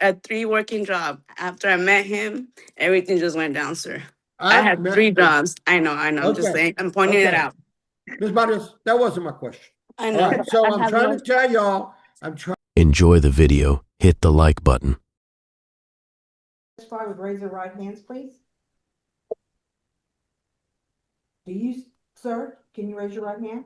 a 3 working job. After I met him, everything just went down, sir. I I've had met- 3 jobs. I know. I'm just Okay. saying. I'm pointing it Okay. out. Ms. Barrios, that wasn't my question. I All know. right, so I I'm have trying no- to tell y'all, I'm trying. Enjoy the video, hit the like button. Testify with raise your right hands, please. Do you, sir, can you raise your right hand?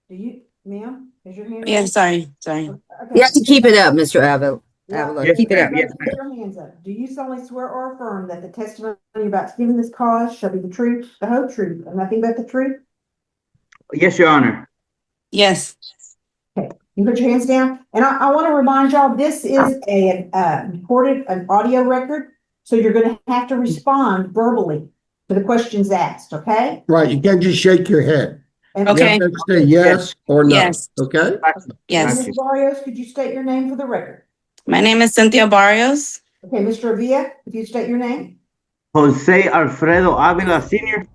Do you, ma'am, is your hand? Yeah, raised? sorry. Okay. You have to keep it up, Mr. Avila. Yeah. Keep it up. Everybody put your hands up. Do you solemnly swear or affirm that the testimony you're about to give in this cause shall be the truth, the whole truth, and nothing but the truth? Yes, Your Honor. Yes. Okay, you put your hands down. And I want to remind y'all, this is a recorded, an audio record. So you're going to have to respond verbally to the questions asked, okay? Right, you can't just shake your head. And You Okay. have to say yes or no, Yes. okay? Yes. Ms. Barrios, could you state your name for the record? My name is Cynthia Barrios. Okay, Mr. Avila, if you state your name. Jose Alfredo Avila Sr.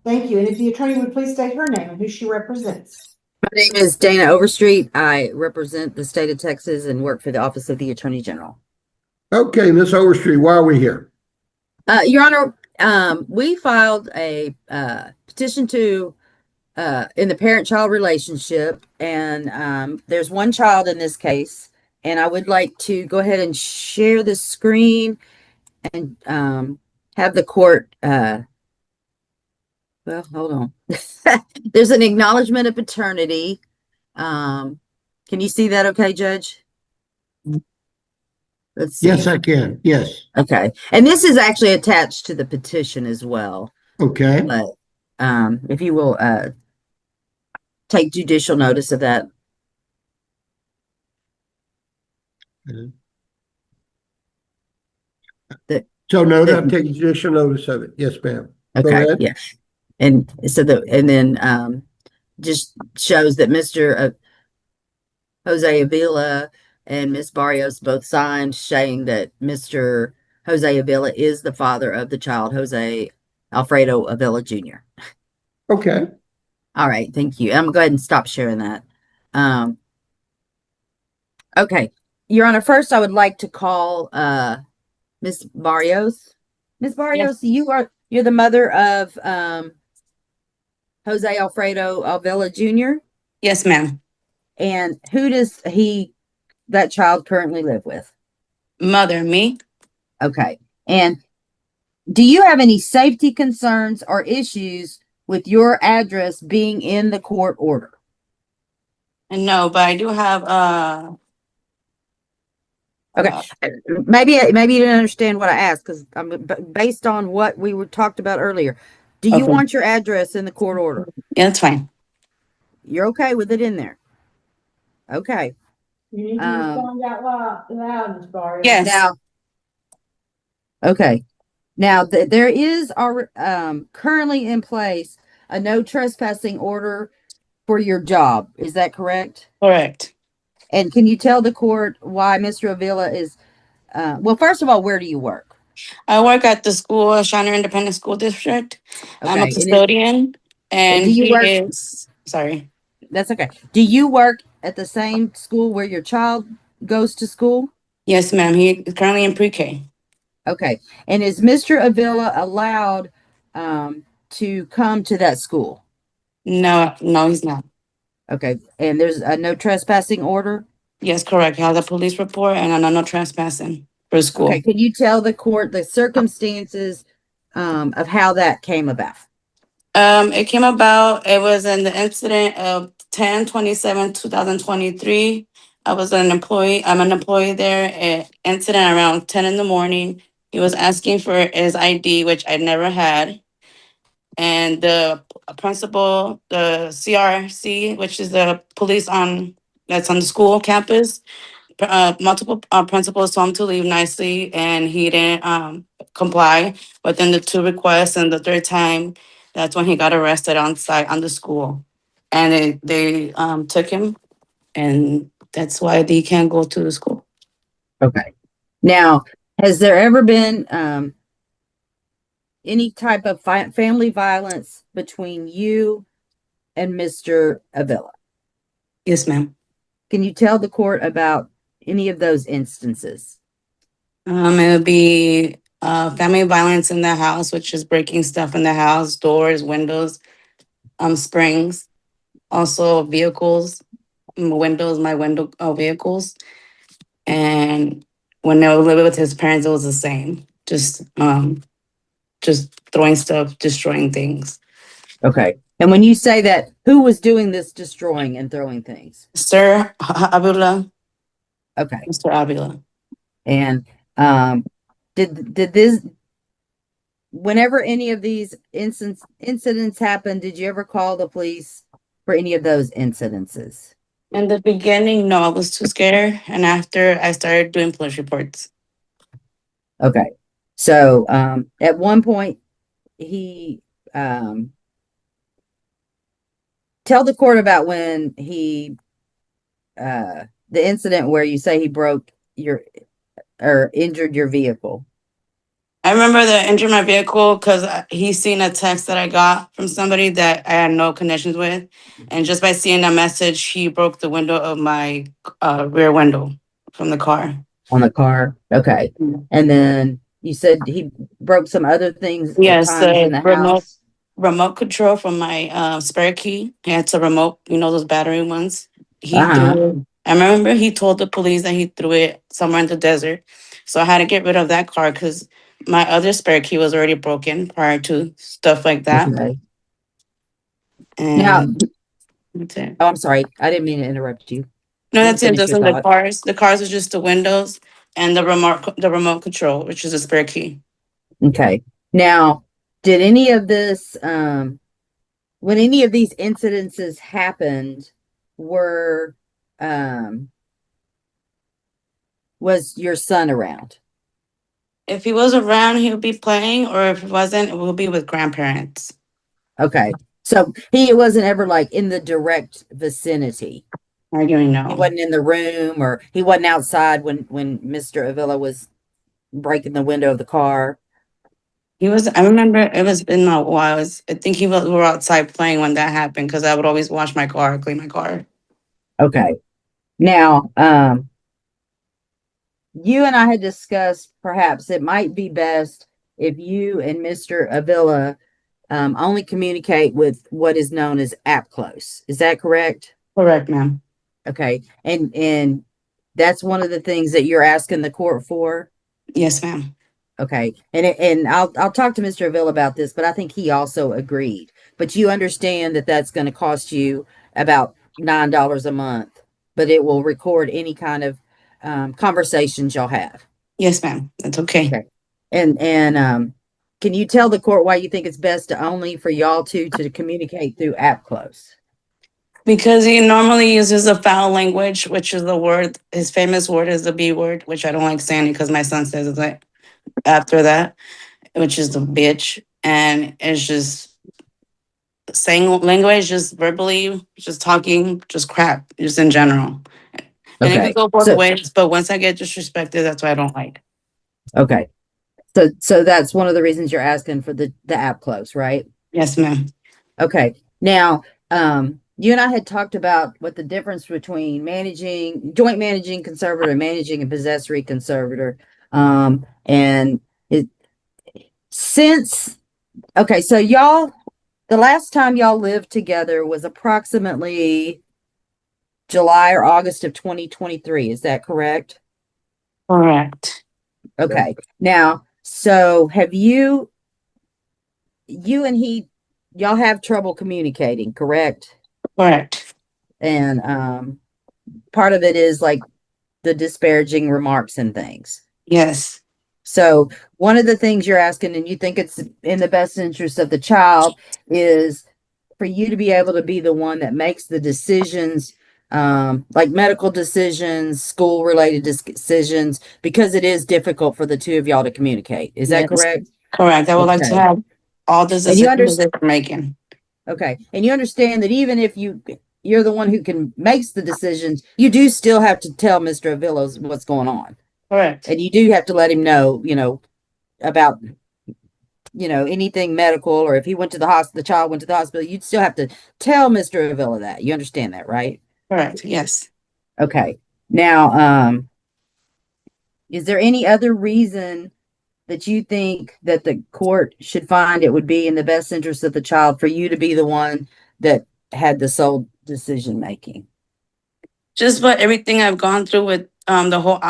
Thank you. And if the attorney would please state her name and who she represents. My name is Dana Overstreet. I represent the state of Texas and work for the Office of the Attorney General. Okay, Ms. Overstreet, why are we here? Your Honor, we filed a petition to in the parent-child relationship, and there's one child in this case, and I would like to go ahead and share the screen and have the court. Well, hold on. There's an acknowledgement of paternity. Can you see that okay, Judge? Let's see. Yes, I can. Yes. Okay. And this is actually attached to the petition as well. Okay. But if you will take judicial notice of that. So no, I'm taking judicial notice of it. Yes, ma'am. Okay. Yeah. And so then just shows that Mr. Jose Avila and Miss Barrios both signed saying that Mr. Jose Avila is the father of the child, Jose Alfredo Avila Jr. Okay. All right, thank you. I'm gonna go ahead and stop sharing that. Okay, Your Honor, first I would like to call Miss Barrios. Miss Barrios, you're the mother of Jose Alfredo Avila Jr. Yes, ma'am. And who does that child currently live with? Mother, me. Okay. And do you have any safety concerns or issues with your address being in the court order? No, but I do have Okay. Maybe you didn't understand what I asked because based on what we were talked about earlier. Do you want your address in the court order? Yeah, that's fine. You're okay with it in there? Okay. You need to respond out loud, Ms. Barrios. Yes. Now, okay. Now there is currently in place a no trespassing order for your job. Is that correct? Correct. And can you tell the court why Mr. Avila is, well, first of all, where do you work? I work at the school, Shiner Independent School District. I'm a Okay. custodian, and do you he work? is, sorry. That's okay. Do you work at the same school where your child goes to school? Yes, ma'am. He is currently in pre-K. Okay. And is Mr. Avila allowed to come to that school? No, he's not. Okay. And there's a no trespassing order? Yes, correct. He has a police report and a no trespassing for school. Okay. Can you tell the court the circumstances of how that came about? It came about, it was in the incident of 10/27/2023. I'm an employee there. Incident around 10 in the morning. He was asking for his ID, which I never had. And the principal, the CRC, which is the police that's on the school campus, multiple principals told him to leave nicely, and he didn't comply within the 2 requests. And the 3rd time, that's when he got arrested on site on the school, and they took him, and that's why they can't go to the school. Okay. Now, has there ever been any type of family violence between you and Mr. Avila? Yes, ma'am. Can you tell the court about any of those instances? It would be family violence in the house, which is breaking stuff in the house, doors, windows, springs, also vehicles, windows, my window vehicles. And when I was living with his parents, it was the same. Just throwing stuff, destroying things. Okay. And when you say that, who was doing this destroying and throwing things? Sir Avila, Okay. Mr. Avila. And did this, whenever any of these incidents happened, did you ever call the police for any of those incidences? In the beginning, no, I was too scared. And after I started doing police reports. Okay. So at one point he tell the court about when he the incident where you say he broke your or injured your vehicle. I remember that injured my vehicle because he seen a text that I got from somebody that I had no connections with. And just by seeing that message, he broke the window of my rear window from the car. On the car. Okay. And then you said he broke some other things at Yes, times in the the house. remote control from my spare key. It's a remote, those battery ones. He Uh-huh. threw it. I remember he told the police that he threw it somewhere in the desert. So I had to get rid of that car because my other spare key was already broken prior to stuff like that. Okay. Now, And that's it. oh, I'm sorry. I didn't mean to interrupt you. No, You can that's it. finish Those your are the thought. cars. The cars are just the windows and the remote control, which is a spare key. Okay. Now, did any of this when any of these incidences happened, were was your son around? If he was around, he would be playing, or if he wasn't, it will be with grandparents. Okay. So he wasn't ever like in the direct vicinity. Arguing He no. wasn't in the room, or he wasn't outside when Mr. Avila was breaking the window of the car. He was. I remember it was been a while. I think we were outside playing when that happened because I would always wash my car, clean my car. Okay. Now, you and I had discussed perhaps it might be best if you and Mr. Avila only communicate with what is known as app close. Is that correct? Correct, ma'am. Okay. And that's one of the things that you're asking the court for? Yes, ma'am. Okay. And I'll talk to Mr. Avila about this, but I think he also agreed. But you understand that that's going to cost you about $9 a month, but it will record any kind of conversations y'all have. Yes, ma'am. That's okay. Okay. And can you tell the court why you think it's best to only for y'all to communicate through app close? Because he normally uses a foul language, which is the word. His famous word is the B word, which I don't like saying because my son says it like after that, which is the bitch, and it's just saying language, just verbally, just talking, just crap, just in general. And it Okay. could go both So, ways, but once I get disrespected, that's what I don't like. okay. So that's one of the reasons you're asking for the app close, right? Yes, ma'am. Okay. Now, you and I had talked about what the difference between joint managing conservator and managing a possessory conservator. And it since okay, so y'all the last time y'all lived together was approximately July or August of 2023. Is that correct? Correct. Okay. Now, so have you and y'all have trouble communicating, correct? Correct. And part of it is like the disparaging remarks and things. Yes. So one of the things you're asking, and you think it's in the best interest of the child, is for you to be able to be the one that makes the decisions, like medical decisions, school related decisions, because it is difficult for the two of y'all to communicate. Is that Yes. correct? Correct. I would like to Okay. have all the And you decisions that they're making. Okay. And you understand that even if you're the one who can makes the decisions, you do still have to tell Mr. Avila what's going on. Correct. And you do have to let him know, about anything medical, or if he went to the hospital, the child went to the hospital, you'd still have to tell Mr. Avila that. You understand that, right? Correct. Yes. Okay. Now, Is there any other reason that you think that the court should find it would be in the best interest of the child for you to be the one that had the sole decision making? Just what everything I've gone through with the whole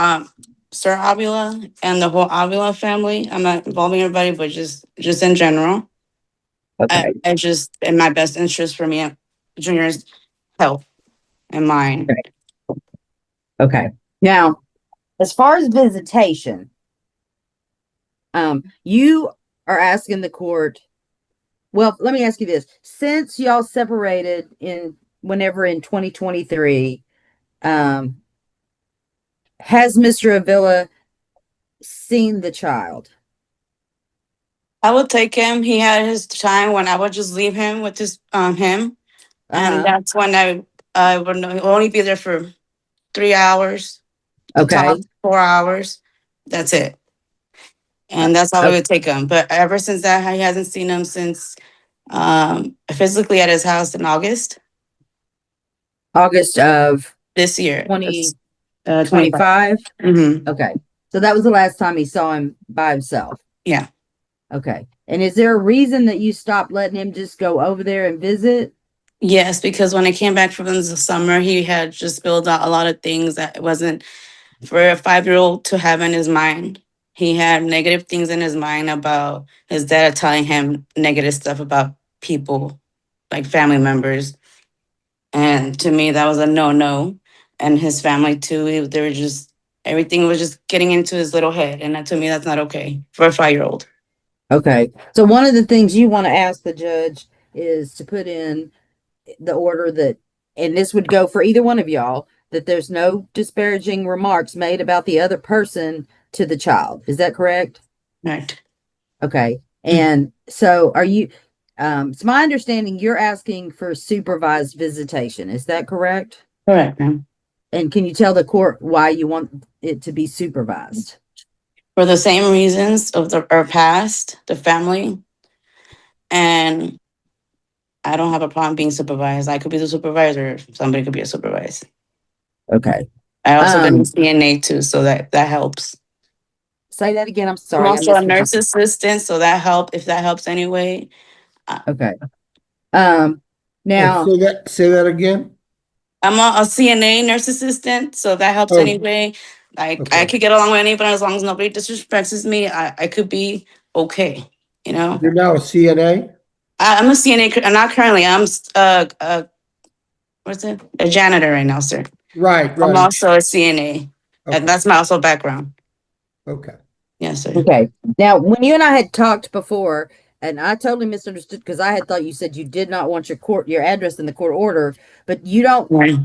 Sir Avila and the whole Avila family. I'm not involving everybody, but just in general. Okay. I just in my best interest for me, Junior's health and mine. Okay. Now, as far as visitation, you are asking the court. Well, let me ask you this: since y'all separated whenever in 2023, has Mr. Avila seen the child? I would take him. He had his time when I would just leave him with him, and that's when I would only be there for 3 hours to talk, Okay. 4 hours. That's it. And that's how we would take him. But ever since that, he hasn't seen him since physically at his house in August August of this year. 2025. Mm-hmm. Okay. So that was the last time he saw him by himself. Yeah. Okay. And is there a reason that you stopped letting him just go over there and visit? Yes, because when I came back from the summer, he had just spilled out a lot of things that it wasn't for a 5-year-old to have in his mind. He had negative things in his mind about his dad telling him negative stuff about people, like family members. And to me, that was a no. And his family too. They were just everything was just getting into his little head, and to me, that's not okay for a 5-year-old. Okay. So one of the things you want to ask the judge is to put in the order that, and this would go for either one of y'all, that there's no disparaging remarks made about the other person to the child. Is that correct? Right. Okay. And so are you, it's my understanding you're asking for supervised visitation. Is that correct? Correct, ma'am. And can you tell the court why you want it to be supervised? For the same reasons of our past, the family, and I don't have a problem being supervised. I could be the supervisor. Somebody could be a supervisor. Okay. I also did CNA too, so that helps. Say that again. I'm I'm sorry. also a nurse assistant, so that help if that helps anyway. Okay. And Now, say that again. I'm a CNA nurse assistant, so that helps Oh. anyway. Like I Okay. could get along with anybody as long as nobody disrespects me. I could be okay, you know. You're now a CNA? I'm a CNA. I'm not currently. I'm what's it? A janitor right now, sir. Right, I'm right. also a CNA, Okay. and that's my also background. Okay. Yes, sir. okay. Now, when you and I had talked before, and I totally misunderstood because I had thought you said you did not want your address in the court order, but you don't, Right.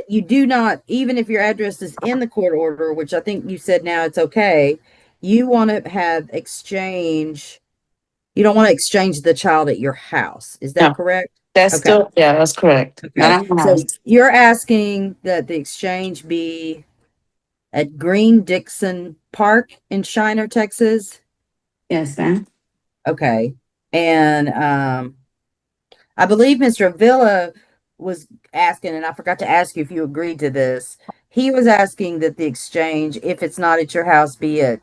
you do not, even if your address is in the court order, which I think you said now it's okay, you want to have exchange. You don't want to exchange the child at your house. Is that No, correct? that's Okay. still that's correct. Okay. Not at my So house. you're asking that the exchange be at Green Dixon Park in Shiner, Texas? Yes, ma'am. Okay. And I believe Mr. Avila was asking, and I forgot to ask you if you agreed to this. He was asking that the exchange, if it's not at your house, be at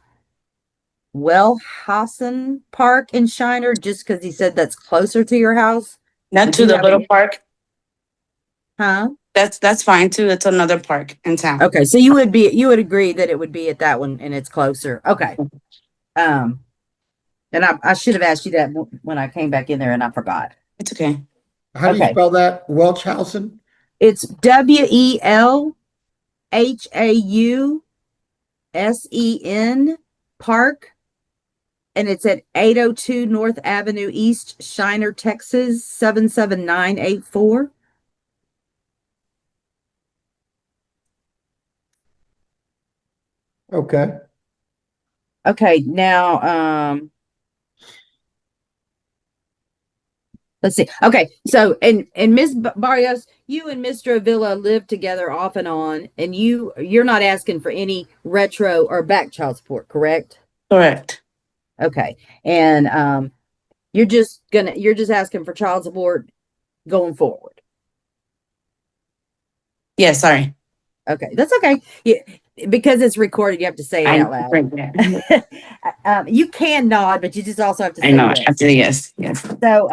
Wellhausen Park in Shiner, just because he said that's closer to your house. Not Would to you the have little any? park. Huh? That's fine too. It's another park in town. Okay, so you would agree that it would be at that one and it's closer. Okay. And I should have asked you that when I came back in there and I forgot. It's okay. How do you Okay. spell that? Welchhausen? It's WELHAUSEN Park, and it's at 802 North Avenue East, Shiner, Texas 77984. Okay. Okay, now let's see. Okay, so and Ms. Barrios, you and Mr. Avila live together off and on, and you're not asking for any retro or back child support, correct? Correct. Okay, and you're just asking for child support going forward. Yeah, sorry. Okay, that's okay. Yeah, because it's recorded, you have to say it out loud. You can nod, but you just also have to say I know. yes. I have to say yes. Yes. So,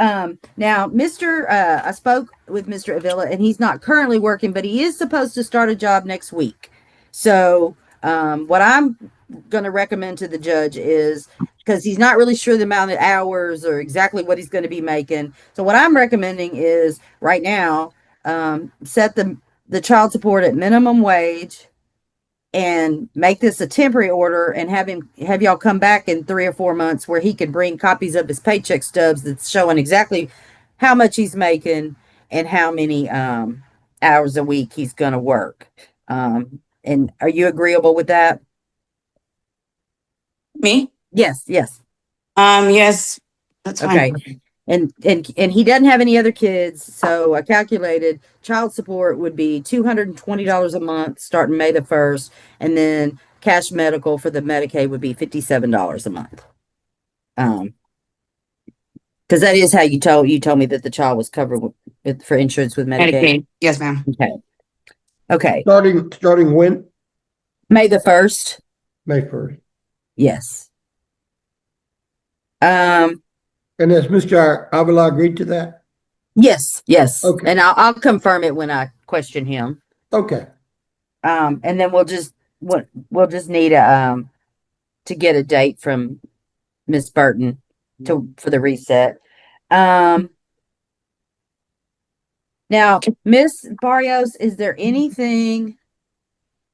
now I spoke with Mr. Avila, and he's not currently working, but he is supposed to start a job next week. So, what I'm going to recommend to the judge is, because he's not really sure the amount of hours or exactly what he's going to be making. So what I'm recommending is right now, set the child support at minimum wage and make this a temporary order and have y'all come back in 3 or 4 months where he can bring copies of his paycheck stubs that's showing exactly how much he's making and how many hours a week he's going to work. And are you agreeable with that? Me? Yes, yes. Yes. That's fine. Okay. And he doesn't have any other kids, so I calculated child support would be $220 a month starting May the 1st, and then cash medical for the Medicaid would be $57 a month. Because that is how you told me that the child was covered for insurance with Medicaid. Medicaid. Yes, ma'am. Okay. Starting when? May the 1st. May 1st. Yes. And has Mr. Avila agreed to that? Yes. Okay. And I'll confirm it when I question him. Okay. And then we'll just need to get a date from Miss Burton for the reset. Now, Miss Barrios, is there anything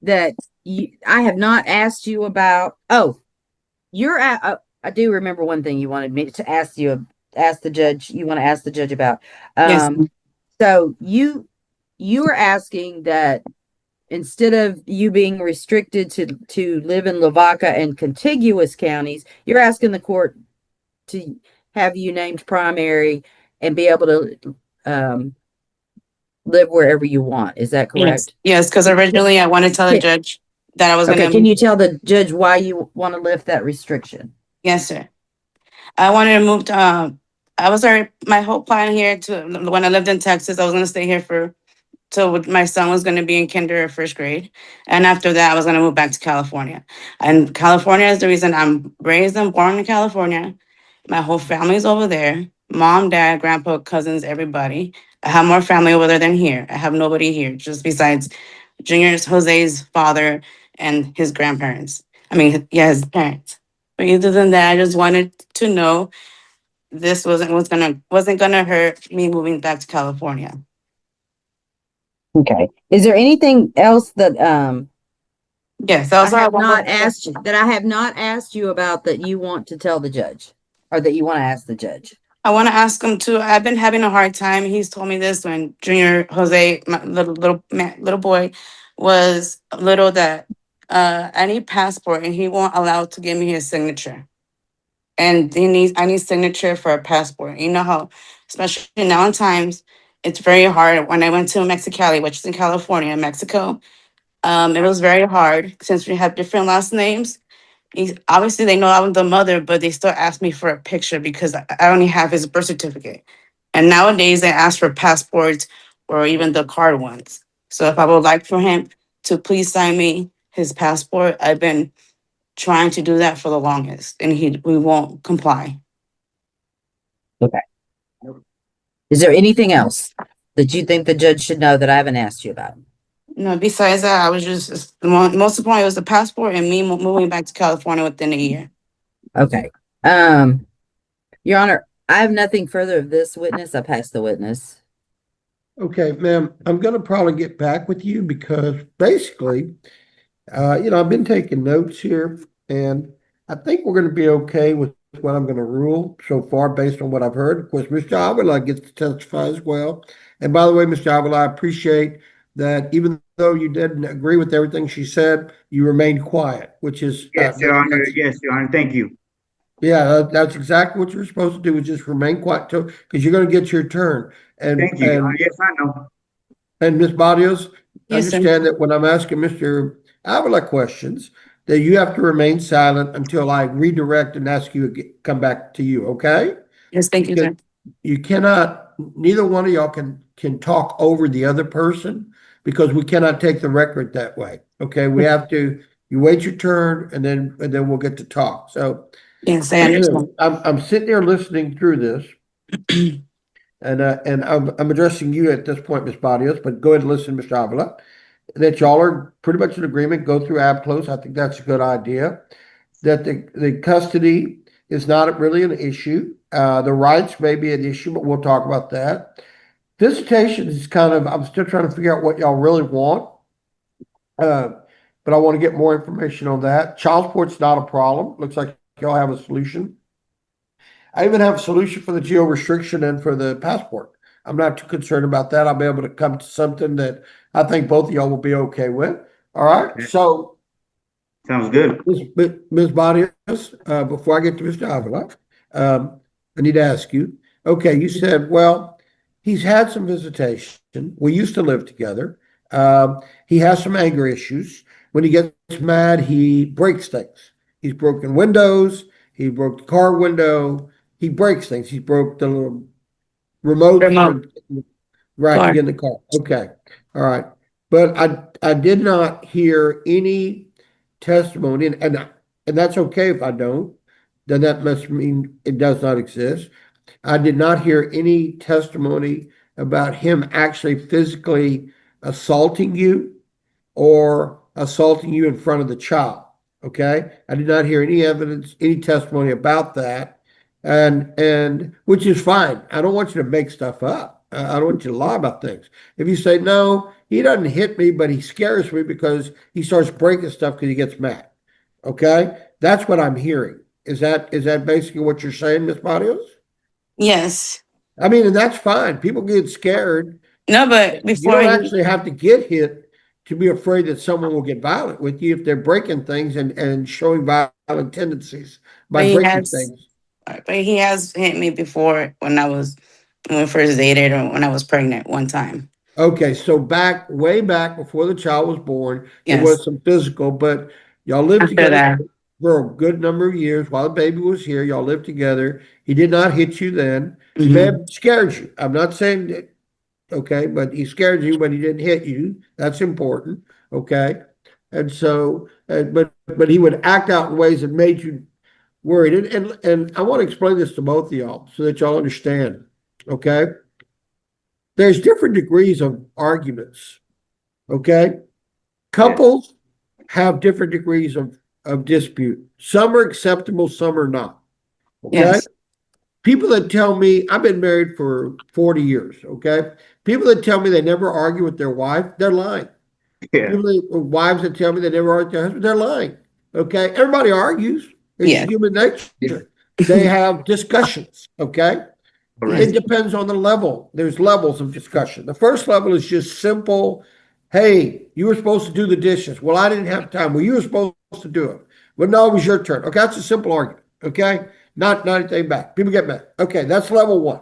that I have not asked you about? Oh, I do remember one thing you wanted me to ask the judge. You want to ask the judge about. Yes. So you are asking that instead of you being restricted to live in Lavaca and contiguous counties, you're asking the court to have you named primary and be able to live wherever you want. Is that correct? Yes, because originally I wanted to tell the judge that I was going to. Okay, can you tell the judge why you want to lift that restriction? Yes, sir. I wanted to move to, I was already, my whole plan here when I lived in Texas, I was going to stay here till my son was going to be in kinder or first grade. And after that, I was going to move back to California. And California is the reason I'm raised and born in California. My whole family's over there. Mom, dad, grandpa, cousins, everybody. I have more family over there than here. I have nobody here, just besides Junior's, Jose's father, and his grandparents. His parents. But other than that, I just wanted to know this wasn't gonna hurt me moving back to California. Okay. Is there anything else that Yes, I have not asked you about that you want to tell the judge or that you want to ask the judge? I want to ask him too. I've been having a hard time. He's told me this when Junior Jose, my little boy, was little, that I need passport and he won't allow to give me his signature. And I need signature for a passport. You know how, especially now in times, it's very hard. When I went to Mexicali, which is in California, Mexico, it was very hard since we have different last names. Obviously, they know I'm the mother, but they still ask me for a picture because I only have his birth certificate. And nowadays, they ask for passports or even the card ones. So if I would like for him to please sign me his passport, I've been trying to do that for the longest, and we won't comply. Okay. Is there anything else that you think the judge should know that I haven't asked you about? No, besides that, I was just the most important was the passport and me moving back to California within a year. Okay. Your Honor, I have nothing further of this witness. I pass the witness. Okay, ma'am, I'm going to probably get back with you because basically, I've been taking notes here and I think we're going to be okay with what I'm going to rule so far based on what I've heard. Of course, Mr. Avila gets to testify as well. And by the way, Mr. Avila, I appreciate that even though you didn't agree with everything she said, you remained quiet, which is Yes, Your Honor. Yes, Your Honor. Thank you. Yeah, that's exactly what you're supposed to do, is just remain quiet because you're going to get your turn. And Thank you, Your Honor. Yes, I know. And Ms. Barrios, Yes, understand that when I'm asking Mr. Avila questions, that you have to remain silent until I redirect and ask you to come back to you, okay? Yes, thank you, sir. You cannot, neither one of y'all can talk over the other person. because we cannot take the record that way. Okay, we have to, you wait your turn and then we'll get to talk. So Yes, I understand. I'm sitting there listening through this. And I'm addressing you at this point, Ms. Barrios, but go ahead and listen, Mr. Avila, that y'all are pretty much in agreement, go through close. I think that's a good idea. That the custody is not really an issue. The rights may be an issue, but we'll talk about that. Visitation is kind of, I'm still trying to figure out what y'all really want. But I want to get more information on that. Child support's not a problem. Looks like y'all have a solution. I even have a solution for the geo restriction and for the passport. I'm not too concerned about that. I'll be able to come to something that I think both of y'all will be okay with. All right. Okay. So, Sounds good. Ms. Barrios, before I get to Mr. Avila, I need to ask you. Okay, you said, well, he's had some visitation. We used to live together. He has some anger issues. When he gets mad, he breaks things. He's broken windows. He broke the car window. He breaks things. He broke the little remote Remote right to car. get in the car. Okay. All right. But I did not hear any testimony, and that's okay if I don't. Then that must mean it does not exist. I did not hear any testimony about him actually physically assaulting you or assaulting you in front of the child. Okay. I did not hear any evidence, any testimony about that. And which is fine. I don't want you to make stuff up. I don't want you to lie about things. If you say, no, he doesn't hit me, but he scares me because he starts breaking stuff because he gets mad. Okay. That's what I'm hearing. Is that basically what you're saying, Ms. Barrios? Yes. I mean, and that's fine. People get scared. No, but You don't actually have to get hit to be afraid that someone will get violent with you if they're breaking things and showing violent tendencies by breaking things. But he has hit me before when we first dated or when I was pregnant one time. Okay, so way back before the child was born, there Yes. was some physical, but y'all lived After together that. for a good number of years while the baby was here. Y'all lived together. He did not hit you then. He may have scared you. I'm not saying that, okay, but he scared you, but he didn't hit you. That's important, okay? And so, but he would act out in ways that made you worried. And I want to explain this to both of y'all so that y'all understand, okay? There's different degrees of arguments, okay? Couples have different degrees of dispute. Some are acceptable, some are not, okay? Yes. People that tell me, I've been married for 40 years, okay? People that tell me they never argue with their wife, they're lying. Yeah. Wives that tell me they never argue with their husband, they're lying, okay? Everybody argues. It's Yes. human nature. They have discussions, okay? It depends on the level. There's levels of discussion. The first level is just simple. Hey, you were supposed to do the dishes. Well, I didn't have time. Well, you were supposed to do it. Well, no, it was your turn. Okay, that's a simple argument. Okay, not anything back. People get mad. Okay, that's level one.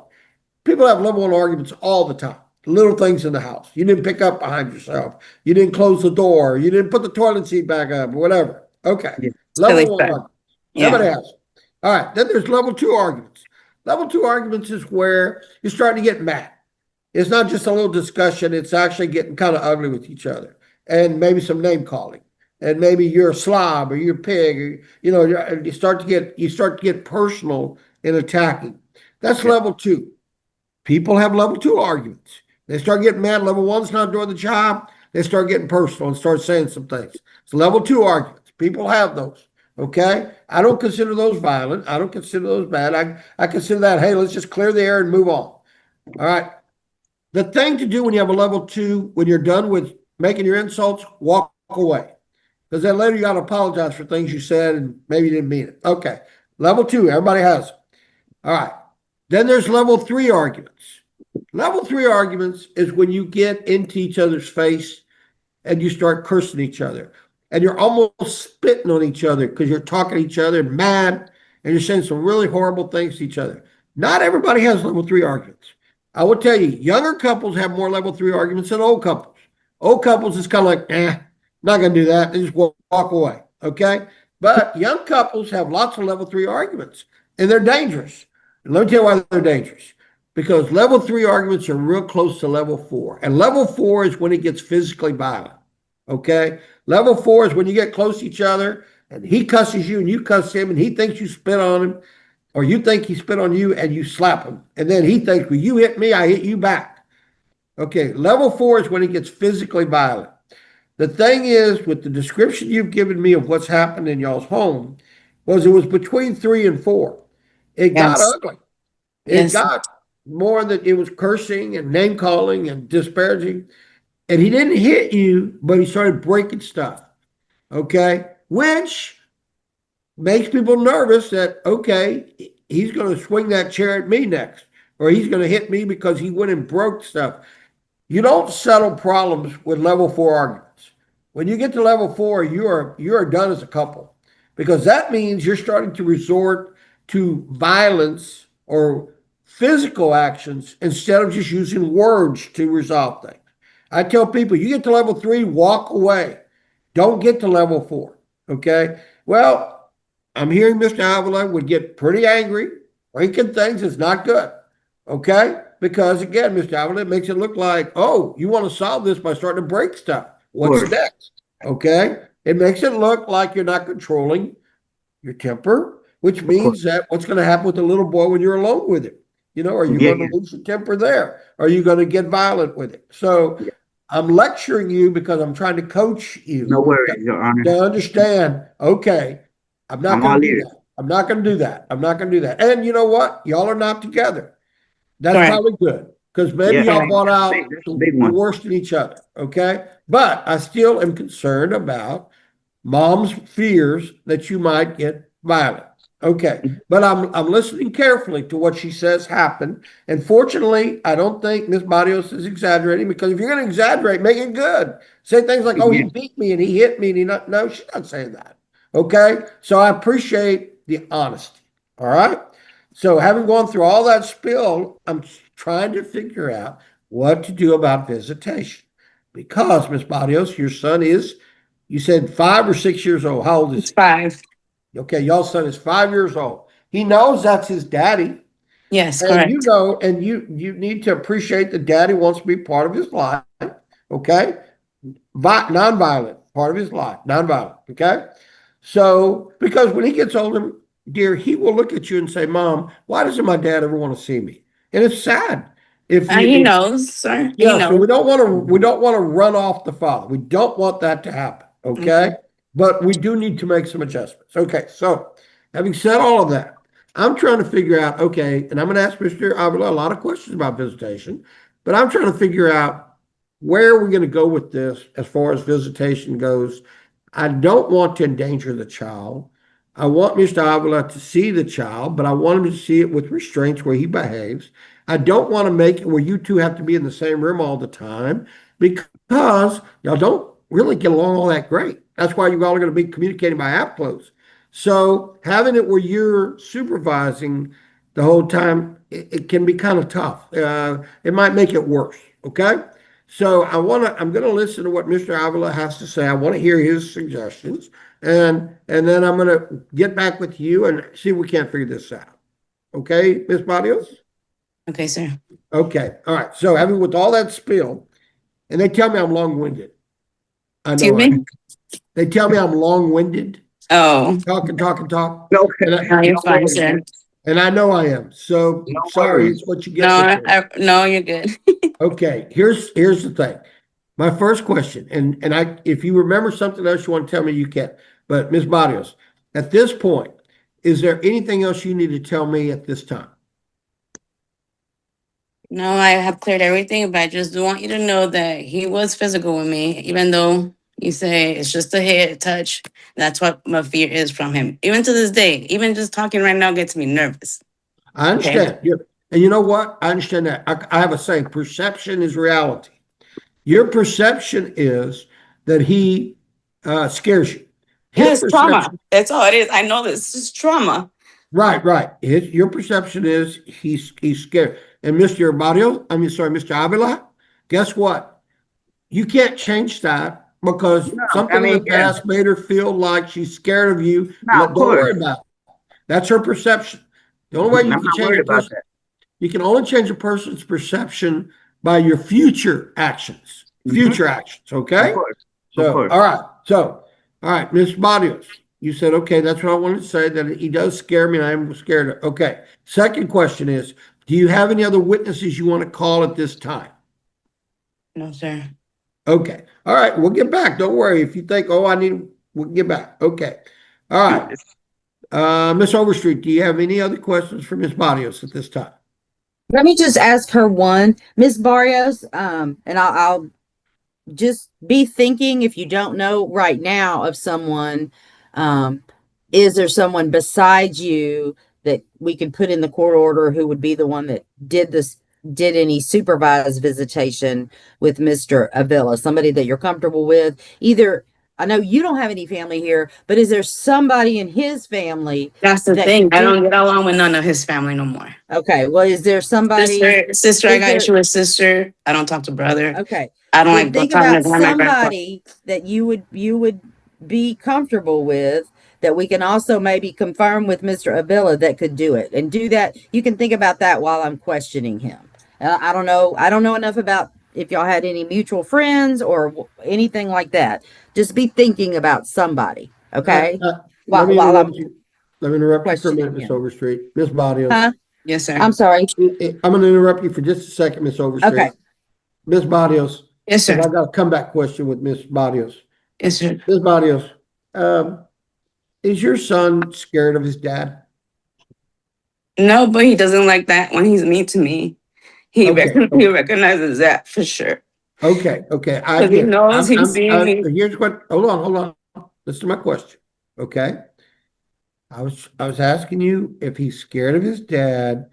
People have level one arguments all the time. Little things in the house. You didn't pick up behind yourself. You didn't close the door. You didn't put the toilet seat back up or whatever. Okay, Yeah. level one Stuff. argument. Yeah. Everybody has it. All right, then there's level two arguments. Level two arguments is where you're starting to get mad. It's not just a little discussion, it's actually getting kind of ugly with each other. And maybe some name calling. And maybe you're a slob or you're a pig, or you start to get personal in attacking. That's level two. People have level two arguments. They start getting mad. Level one's not doing the job. They start getting personal and start saying some things. It's level two arguments. People have those. Okay. I don't consider those violent. I don't consider those bad. I consider that, hey, let's just clear the air and move on. All right. The thing to do when you have a level two, when you're done with making your insults, walk away. Because then later you got to apologize for things you said and maybe you didn't mean it. Okay. Level two, everybody has it. All right. Then there's level three arguments. Level three arguments is when you get into each other's face and you start cursing each other. And you're almost spitting on each other because you're talking to each other mad and you're saying some really horrible things to each other. Not everybody has level three arguments. I will tell you, younger couples have more level three arguments than old couples. Old couples is kind of like, not going to do that. They just walk away. Okay. But young couples have lots of level three arguments and they're dangerous. And let me tell you why they're dangerous. because level 3 arguments are real close to level 4. And level 4 is when it gets physically violent. Okay? Level 4 is when you get close to each other and he cusses you and you cuss him and he thinks you spit on him, or you think he spit on you and you slap him. And then he thinks, well, you hit me, I hit you back. Okay, level 4 is when it gets physically violent. The thing is, with the description you've given me of what's happened in y'all's home, was it was between 3 and 4. It got Yes. ugly. It Yes. got more that it was cursing and name calling and disparaging. And he didn't hit you, but he started breaking stuff. Okay, which makes people nervous that, okay, he's going to swing that chair at me next, or he's going to hit me because he went and broke stuff. You don't settle problems with level 4 arguments. When you get to level 4, you are done as a couple, because that means you're starting to resort to violence or physical actions instead of just using words to resolve things. I tell people, you get to level 3, walk away. Don't get to level 4. Okay. Well, I'm hearing Mr. Avila would get pretty angry. Breaking things is not good. Okay. Because again, Mr. Avila, it makes it look like, oh, you want to solve this by starting to break stuff. What's Sure. next? Okay. It makes it look like you're not controlling your temper, which means that what's going to happen with the little boy when you're alone with him? You know, are you Yeah, going to lose your temper there? Are you going to get violent with it? So yeah. I'm lecturing you because I'm trying to coach you No worries, Your Honor. to understand, okay, I'm not I'm going all to do ears. that. I'm not going to do that. I'm not going to do that. And you know what? Y'all are not together. That's Correct. probably good, because maybe Yeah, y'all brought out that's a big one. the worst in each other. Okay. But I still am concerned about mom's fears that you might get violent. Okay. But I'm listening carefully to what she says happened. And fortunately, I don't think Miss Barrios is exaggerating, because if you're going to exaggerate, make it good. Say things like, oh, he Yeah. beat me and he hit me and he not. No, she's not saying that. Okay. So I appreciate the honesty. All right. So having gone through all that spill, I'm trying to figure out what to do about visitation. Because, Miss Barrios, your son is, you said 5 or 6 years old. How old is It's he? 5. Okay, y'all's son is 5 years old. He knows that's his daddy. Yes, And you correct. know, and you need to appreciate that daddy wants to be part of his life. Okay? Nonviolent, part of his life, nonviolent. Okay? So, because when he gets older, dear, he will look at you and say, Mom, why doesn't my dad ever want to see me? And it's sad. If He you, knows, sir. He yeah, so knows. we don't want to run off the father. We don't want that to happen. Okay. Okay. But we do need to make some adjustments. Okay. So having said all of that, I'm trying to figure out, okay, and I'm going to ask Mr. Avila a lot of questions about visitation, but I'm trying to figure out where we're going to go with this as far as visitation goes. I don't want to endanger the child. I want Mr. Avila to see the child, but I want him to see it with restraints where he behaves. I don't want to make it where you two have to be in the same room all the time, because y'all don't really get along all that great. That's why you all are going to be communicating by app close. So having it where you're supervising the whole time, it can be kind of tough. It might make it worse. Okay. So I'm going to listen to what Mr. Avila has to say. I want to hear his suggestions, and then I'm going to get back with you and see if we can't figure this out. Okay, Ms. Barrios? Okay, sir. Okay, all right. So having with all that spill, and they tell me I'm long-winded. I Excuse know I am. me? They tell me I'm long-winded, Oh, talk and talk and talk, No, and no, I, you're no fine, worries. sir. and I know I am. So No sorry, worries. it's what you No, get. no, you're good. Okay, here's the thing. My first question, and if you remember something else you want to tell me, you can. But Ms. Barrios, at this point, is there anything else you need to tell me at this time? No, I have cleared everything, but I just do want you to know that he was physical with me, even though you say it's just a hit, a touch. That's what my fear is from him. Even to this day, even just talking right now gets me nervous. I Okay. understand. Yeah. And you know what? I understand that. I have a saying, perception is reality. Your perception is that he scares you. Yeah, His it's trauma. perception, That's all it is. I know this is trauma. right. Your perception is he's scared. And Mr. Mr. Avila, guess what? You can't change that, because No, something in the yeah, past made her feel like she's scared of you. no, of Don't course. worry about it. That's her perception. The only way I'm you not can change worried a about person, that. You can only change a person's perception by your future actions. Future actions, Of okay? course. Of So, course. all right, Ms. Barrios, you said, okay, that's what I wanted to say, that he does scare me and I'm scared. Okay. Second question is, do you have any other witnesses you want to call at this time? No, sir. Okay. All right. We'll get back. Don't worry. If you think, oh, we'll get back. Okay. All right. Ms. Overstreet, do you have any other questions for Ms. Barrios at this time? Let me just ask her one, Miss Barrios, and I'll just be thinking, if you don't know right now of someone, is there someone besides you that we could put in the court order who would be the one that did any supervised visitation with Mr. Avila, somebody that you're comfortable with? Either, I know you don't have any family here, but is there somebody in his family That's the that thing. could I do? don't get along with none of his family no more. Okay, well, is there somebody? Sister, I Is got there? issue with sister. I don't talk to brother. Okay. I don't Then like think talking about to my grandpa. somebody that you would be comfortable with, that we can also maybe confirm with Mr. Avila that could do it, and do that. You can think about that while I'm questioning him. I don't know. I don't know enough about if y'all had any mutual friends or anything like that. Just be thinking about somebody. Okay. Let While me while interrupt I'm you. Let me interrupt you for a minute, questioning Ms. him. Overstreet. Ms. Barrios. Huh? Yes, sir. I'm sorry. I'm going to interrupt you for just a second, Ms. Overstreet. Okay. Ms. Barrios, Yes, because sir. I got a comeback question with Ms. Barrios. Yes, sir. Ms. Barrios, um, is your son scared of his dad? No, but he doesn't like that when he's mean to me. He Okay, he recognizes that for sure. okay, I Because he get it. knows he's seeing me. Here's what, hold on. Listen to my question, okay? I was asking you if he's scared of his dad,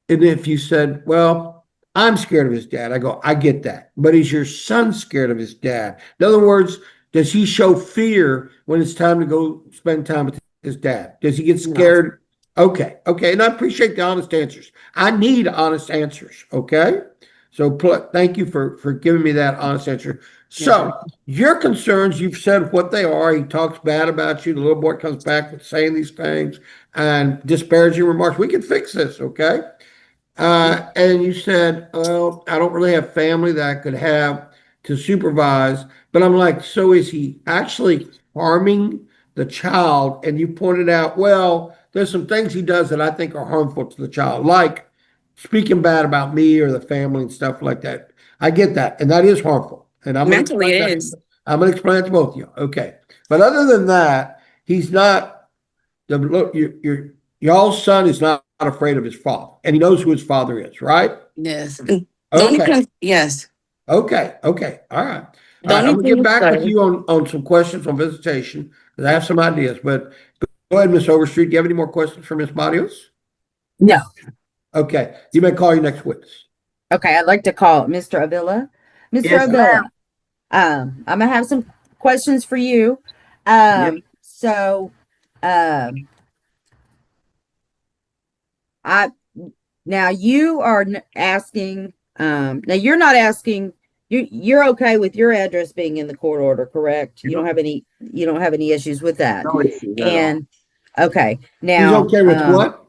and if you said, well, I'm scared of his dad, I go, I get that. But is your son scared of his dad? In other words, does he show fear when it's time to go spend time with his dad? Does he get No. scared? Okay, and I appreciate the honest answers. I need honest answers, okay? So thank you for giving me that honest answer. So your concerns, you've said what they are. He talks bad about you. The little boy comes back with saying these things and disparaging remarks. We can fix this, okay? And you said, well, I don't really have family that I could have to supervise. But I'm like, so is he actually harming the child? And you pointed out, well, there's some things he does that I think are harmful to the child, like speaking bad about me or the family and stuff like that. I get that. And that is harmful. And I'm going to Mentally, explain it that. is. I'm going to explain it to both of you. Okay. But other than that, he's not the look, y'all's son is not afraid of his father, and he knows who his father is, right? Yes. The only Okay, yes. okay, all right. The I'm only gonna get thing, back with sorry. you on some questions on visitation, because I have some ideas, but go ahead, Miss Overstreet. Do you have any more questions for Miss Barrios? No. Okay, you may call your next witness. Okay. I'd like to call Mr. Avila. Mr. Yes, Avila. I'm gonna have some questions for you. Yep. So, I now you are asking. Now you're not asking. You're okay with your address being in the court order, correct? You don't have any. You don't have any issues with that. No issues at all. And okay, He's now okay with what?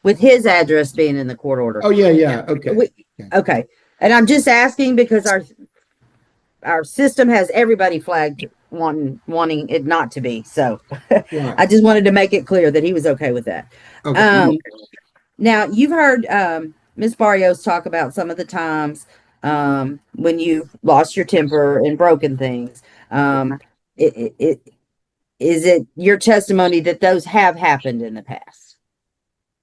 with his address being in the court order. Oh, yeah, okay. Okay, and I'm just asking because our system has everybody flagged wanting it not to be. So Right. I just wanted to make it clear that he was okay with that. Okay. Now you've heard Ms. Barrios talk about some of the times when you've lost your temper and broken things. Is it your testimony that those have happened in the past?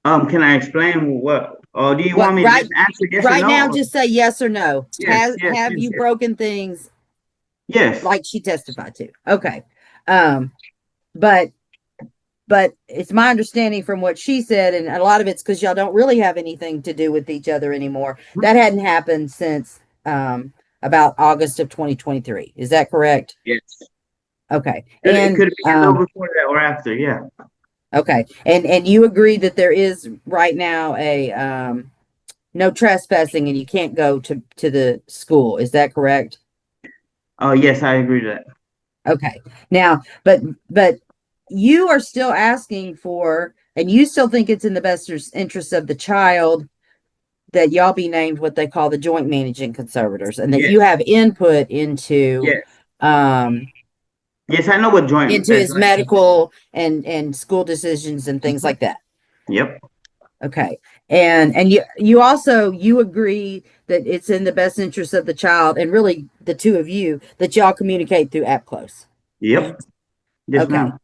Can I explain what, or do you What, want me to just answer yes or right no? now, just say yes or no. Yes, Have yes, you yes. broken things Yes. like she testified to? Okay. But it's my understanding from what she said, and a lot of it's because y'all don't really have anything to do with each other anymore. That hadn't happened since about August of 2023. Is that correct? Yes. Okay. It could be a little before that or after, yeah. Okay. And you agree that there is right now a no trespassing and you can't go to the school. Is that correct? Oh, yes, I agree to that. Okay. Now, but you are still asking for, and you still think it's in the best interest of the child that y'all be named what they call the joint managing conservators, and that Yes. you have input into Yes. um Yes, I know what into his medical and school decisions and things like that. Yep. Okay. And you also you agree that it's in the best interest of the child, and really the two of you, that y'all communicate through app close. Yep. Yes, Okay. ma'am.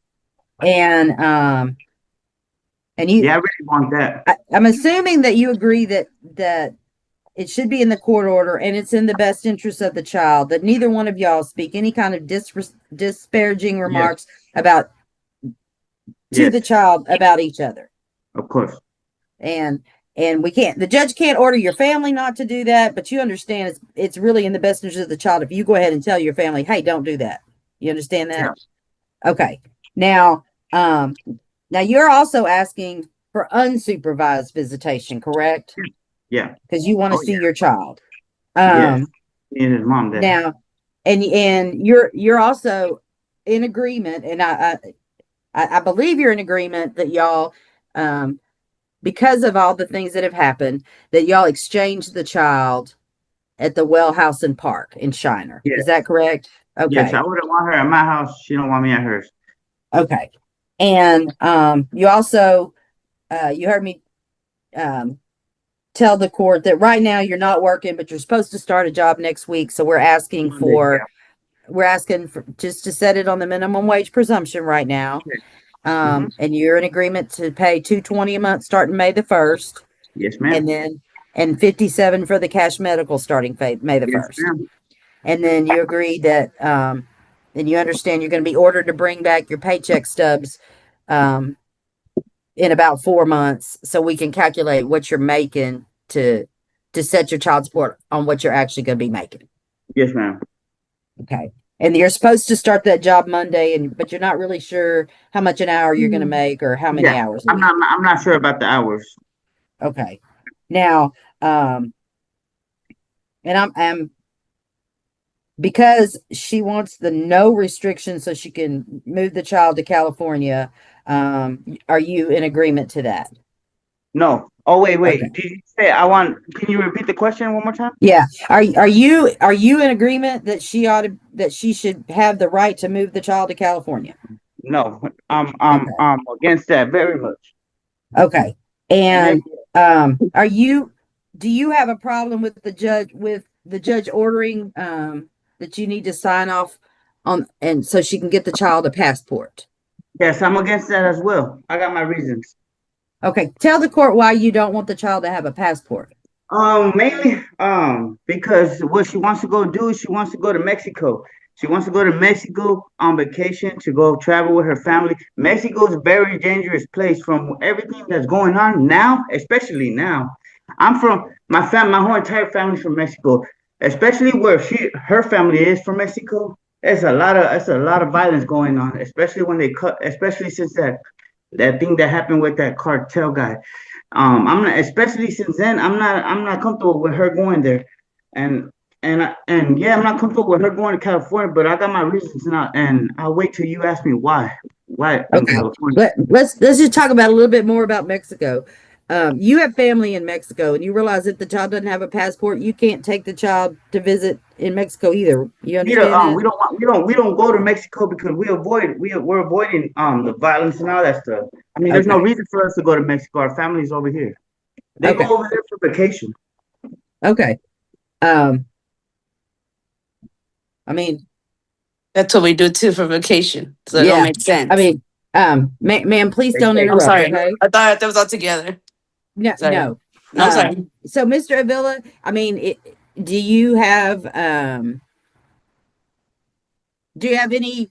And you, Yeah, I really want that. I'm assuming that you agree that it should be in the court order, and it's in the best interest of the child that neither one of y'all speak any kind of disparaging remarks about to the Yes, child about each other. of course. And we can't, the judge can't order your family not to do that, but you understand it's really in the best interest of the child if you go ahead and tell your family, hey, don't do that. You understand that? Yeah. Okay. Now you're also asking for unsupervised visitation, correct? Yeah. Because you want to Oh, see your child. Yes. Me and his mom there. Now, and you're also in agreement, and I believe you're in agreement that y'all, because of all the things that have happened, that y'all exchanged the child at the Well House and Park in Shiner. Yes. Is that correct? Yes, Okay. I wouldn't want her at my house. She don't want me at hers. Okay. And you also you heard me tell the court that right now you're not working, but you're supposed to start a job next week. So we're asking for just to set it on the minimum wage presumption right now. And you're in agreement to pay $220 a month starting May the 1st, Yes, and ma'am. then and 57 for the cash medical starting May the Yes, 1st. ma'am. And then you agree that and you understand you're going to be ordered to bring back your paycheck stubs in about 4 months, so we can calculate what you're making to set your child support on what you're actually going to be making. Yes, ma'am. Okay. And you're supposed to start that job Monday, but you're not really sure how much an hour you're going to make or how many hours. I'm not sure about the hours. Okay. Now, and I'm because she wants the no restriction so she can move the child to California. Are you in agreement to that? No. Oh, wait. Okay. Did you say can you repeat the question one more time? Yeah. Are you in agreement that she should have the right to move the child to California? No. I'm against that very much. Okay. And do you have a problem with the judge ordering that you need to sign off on, and so she can get the child a passport? Yes, I'm against that as well. I got my reasons. Okay. Tell the court why you don't want the child to have a passport. Mainly, because what she wants to go do is she wants to go to Mexico. She wants to go to Mexico on vacation to go travel with her family. Mexico is a very dangerous place from everything that's going on now, especially now. I'm from my whole entire family's from Mexico, especially where her family is from Mexico. There's a lot of violence going on, especially when especially since that thing that happened with that cartel guy. I'm not, especially since then, I'm not comfortable with her going there, and yeah, I'm not comfortable with her going to California. But I got my reasons now, and I'll wait till you ask me why in Okay. California. Let's just talk about a little bit more about Mexico. You have family in Mexico, and you realize if the child doesn't have a passport, you can't take the child to visit in Mexico either. You understand that? We don't go to Mexico because we're avoiding the violence and all that stuff. I mean, there's no reason for us to go to Mexico. Our family's over here. They go over there for vacation. Okay. I mean, That's what we do too for vacation. So it don't make sense. I mean, ma'am, please don't I'm interrupt. sorry. Okay. I thought that was all together. No, Sorry. no. No, I'm sorry. So, Mr. Avila, I mean, do you have any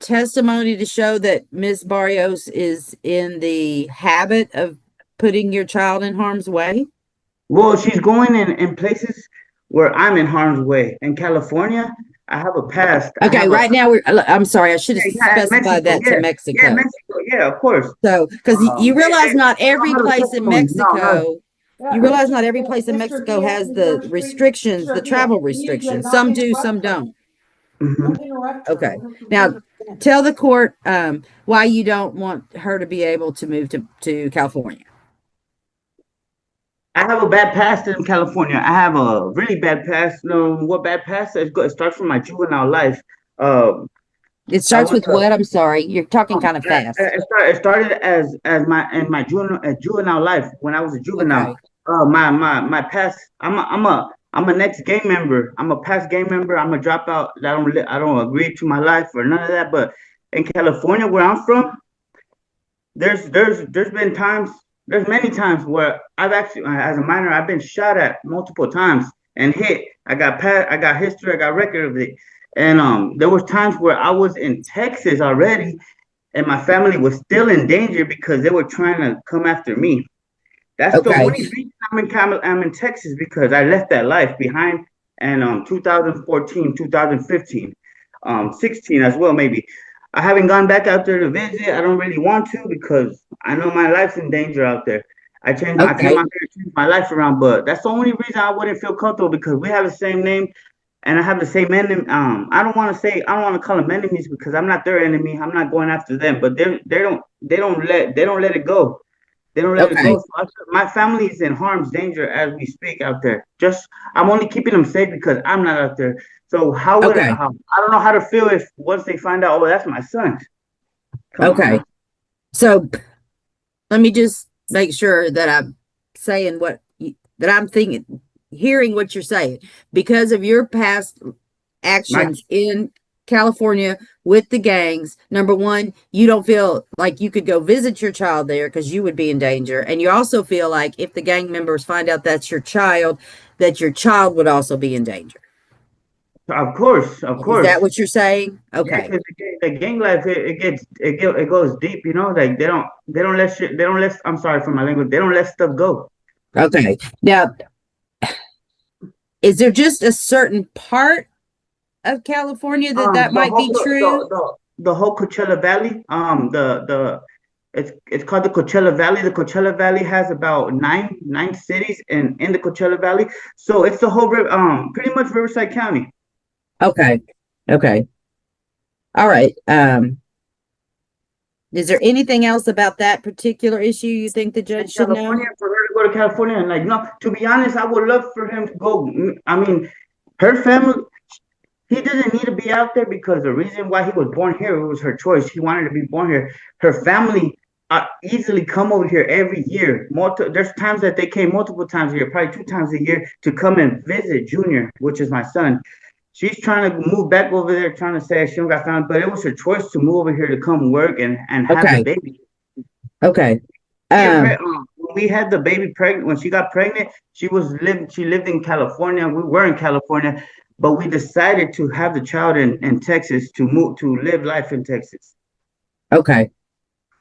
testimony to show that Ms. Barrios is in the habit of putting your child in harm's way? Well, she's going in places where I'm in harm's way. In California, I have a past. Okay, right now I'm sorry, I should have specified that to Mexico. Yeah, Mexico. Yeah, of course. So, because you realize not every place in Mexico, Yeah, you realize not every place in Mr. Mexico Diaz, has Mr. the Diaz, restrictions, Mr. the Diaz, travel you need to restrictions. not Some do, interrupt some her. don't. Don't interrupt her. Okay. Let her Now, finish. tell the court why you don't want her to be able to move to California. I have a bad past in California. I have a really bad past. No, what bad past? It starts from my juvenile life. Um, It I starts was with what? I'm sorry. You're talking kind of fast. it started as my in my juvenile life when I was a juvenile. Okay. My past. I'm a next gang member. I'm a past gang member. I'm a dropout. I don't agree to my life or none of that. But in California, where I'm from, there's been times, there's many times where I've actually, as a minor, I've been shot at multiple times and hit. I got history, I got record of it. And there was times where I was in Texas already, and my family was still in danger because they were trying to come after me. That's the Okay. only reason I'm in Texas, because I left that life behind in 2014, 2015, 16 as well maybe. I haven't gone back out there to visit. I don't really want to because I know my life's in danger out there. I came Okay. out here to change my life around, but that's the only reason I wouldn't feel comfortable, because we have the same name and I have the same enemy. I don't want to call them enemies because I'm not their enemy. I'm not going after them, but they don't let it go. They don't let it go. Okay. So my family is in harm's danger as we speak out there. Just I'm only keeping them safe because I'm not out there. So Okay. I don't know how to feel if once they find out, oh, that's my son. Come on Okay. now. So let me just make sure that I'm saying that I'm thinking, hearing what you're saying. Because of your past My actions in California with the gangs, number one, you don't feel like you could go visit your child there because you would be in danger. And you also feel like if the gang members find out that's your child, that your child would also be in danger. of Is that course. what you're saying? Yeah, Okay. because the gang life, it goes deep, you know. Like they don't let shit they don't let I'm sorry for my language. They don't let stuff go. Okay. Now, is there just a certain part of California that The might whole be true? the whole Coachella Valley, the it's called the Coachella Valley. The Coachella Valley has about nine cities in the Coachella Valley. So it's the whole pretty much Riverside County. Okay. Okay. All right. Is there anything else about that particular issue you think the In judge should know? California, for her to go to California, and like, no, to be honest, I would love for him to go. I mean, her family, he doesn't need to be out there because the reason why he was born here, it was her choice. He wanted to be born here. Her family easily come over here every year. There's times that they came multiple times a year, probably 2 times a year, to come and visit Junior, which is my son. She's trying to move back over there, trying to say she don't got family, but it was her choice to move over here to come work and have the Okay. baby. Okay. Um, When we had the baby pregnant, when she got pregnant, she lived in California. We were in California, but we decided to have the child in Texas, to move to live life in Texas. okay.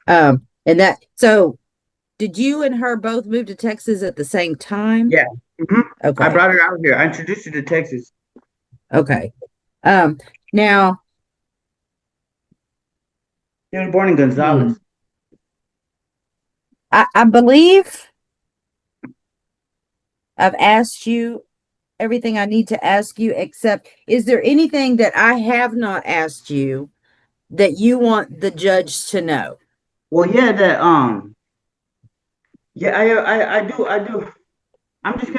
And so did you and her both move to Texas at the same time? Yeah. hmm I Okay. brought her out here. I introduced her to Texas. Okay. Now, She was born in hmm, Gonzales. I believe I've asked you everything I need to ask you, except is there anything that I have not asked you that you want the judge to know? Well, yeah, that yeah, I do. I'm just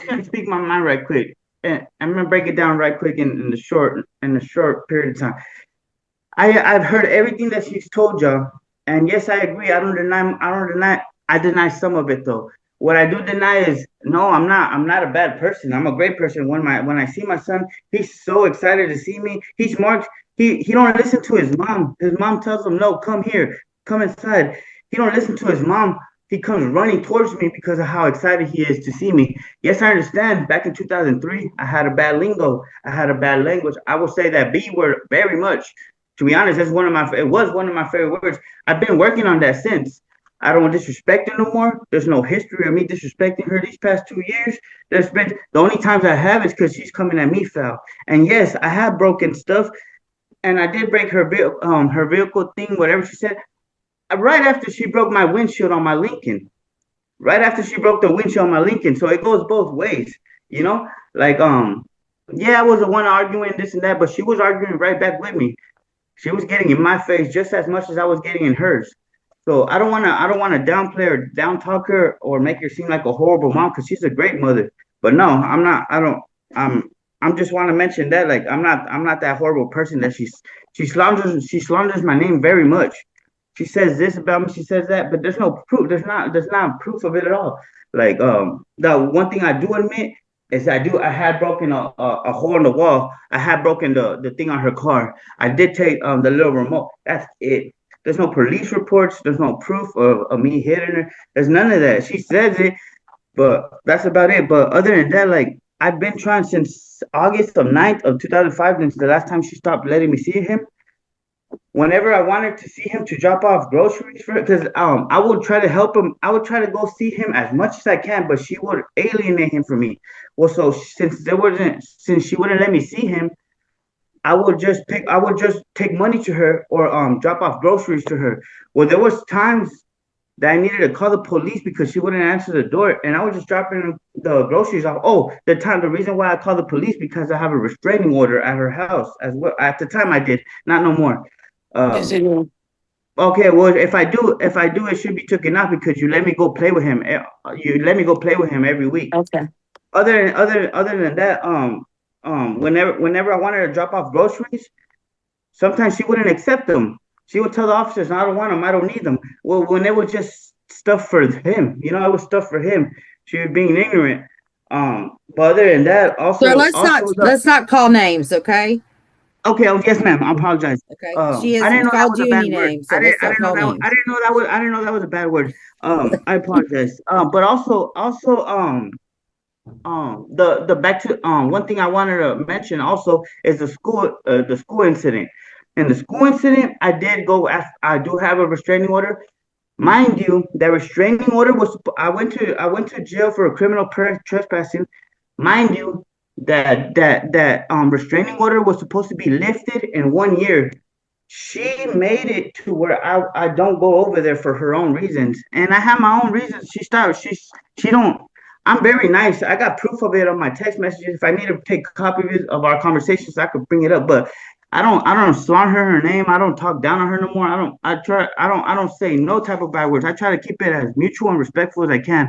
gonna speak my mind right quick, and I'm gonna break it down right quick in the short period of time. I've heard everything that she's told y'all, and yes, I agree. I deny some of it though. What I do deny is no, I'm not a bad person. I'm a great person. When I see my son, he's so excited to see me. He don't listen to his mom. His mom tells him, no, come here, come inside. He don't listen to his mom. He comes running towards me because of how excited he is to see me. Yes, I understand. Back in 2003, I had a bad lingo. I had a bad language. I will say that B word very much. To be honest, it was one of my favorite words. I've been working on that since. I don't disrespect her no more. There's no history of me disrespecting her these past 2 years. The only times I have is because she's coming at me foul. And yes, I have broken stuff, and I did break her vehicle thing, whatever she said. Right after she broke my windshield on my Lincoln. Right after she broke the windshield on my Lincoln. So it goes both ways, you know. Like yeah, I was the one arguing this and that, but she was arguing right back with me. She was getting in my face just as much as I was getting in hers. So I don't wanna downplay or down talk her or make her seem like a horrible mom because she's a great mother. But no, I'm not. I don't. I'm just want to mention that like I'm not that horrible person that she slanders my name very much. She says this about me, she says that, but there's no proof. There's not proof of it at all. Like the one thing I do admit is I had broken a hole in the wall. I had broken the thing on her car. I did take the little remote. That's it. There's no police reports. There's no proof of me hitting her. There's none of that. She says it, but that's about it. But other than that, like I've been trying since August of 9th of 2005, since the last time she stopped letting me see him. Whenever I wanted to see him to drop off groceries for, because I would try to help him. I would try to go see him as much as I can, but she would alienate him from me. Well, so since she wouldn't let me see him, I would just take money to her or drop off groceries to her. Well, there was times that I needed to call the police because she wouldn't answer the door, and I was just dropping the groceries off. Oh, the reason why I called the police because I have a restraining order at her house as well. At the time, I did, not no more. Yes, Um, you do. okay, well, if I do, it should be taken off because you let me go play with him. You let me go play with him every week. Okay. Other than that, whenever I wanted to drop off groceries, sometimes she wouldn't accept them. She would tell the officers, "I don't want them. I don't need them." Well, when it was just stuff for him, it was stuff for him. She was being ignorant. But other than that, So let's not call names, okay? okay. Oh, yes, ma'am. I apologize. Okay. She I didn't hasn't know that called was a you bad any word. names, so let's not call names. I didn't know that was a bad word. I apologize. But also, the back to one thing I wanted to mention also is the school incident. In the school incident, I do have a restraining order. Mind you, that restraining order was I went to jail for a criminal trespassing. Mind you, that restraining order was supposed to be lifted in 1 year. She made it to where I don't go over there for her own reasons, and I have my own reasons. She don't. I'm very nice. I got proof of it on my text messages. If I need to take copies of our conversations, I could bring it up. But I don't slander her name. I don't talk down on her no more. I don't say no type of bad words. I try to keep it as mutual and respectful as I can.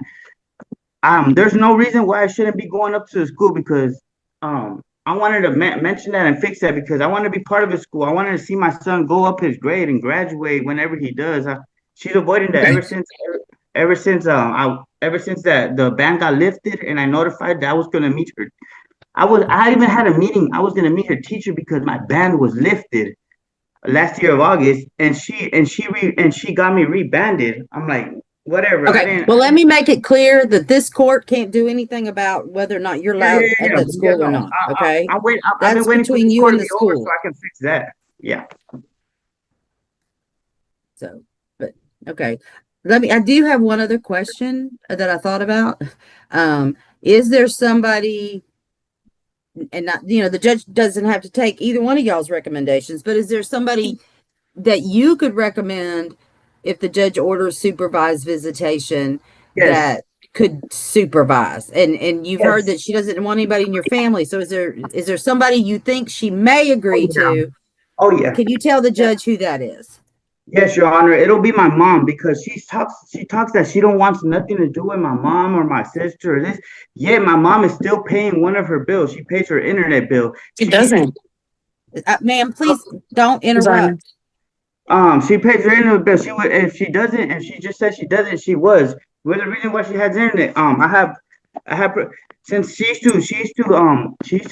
There's no reason why I shouldn't be going up to the school because I wanted to mention that and fix that because I want to be part of the school. I wanted to see my son go up his grade and graduate whenever he does. She's avoiding that ever since that the ban got lifted and I notified that I was gonna meet her. I even had a meeting. I was gonna meet her teacher because my ban was lifted last year of August, and she got me rebanded. I'm like, whatever. Okay. Well, let me make it clear that this court can't do anything about whether or not you're allowed at that school or No, not. Okay. I've been That's waiting for between this you court and to the be over so school. I can fix that. Yeah. So, but okay. I do have one other question that I thought about. Is there somebody, and not, the judge doesn't have to take either one of y'all's recommendations, but is there somebody that you could recommend if the judge orders supervised visitation Yes. that could supervise? And you've heard Yes. that she doesn't want anybody in your family. So is there somebody you think she may agree to? Oh yeah. Can you tell the judge who that is? Yes, Your Honor. It'll be my mom because she talks that she don't want nothing to do with my mom or my sister or this. Yet my mom is still paying one of her bills. She pays her internet bill. She doesn't. Ma'am, please don't His Honor. interrupt. She pays her internet bill. She would if she doesn't, if she just said she doesn't, she was. Well, the reason why she has internet, I have since she used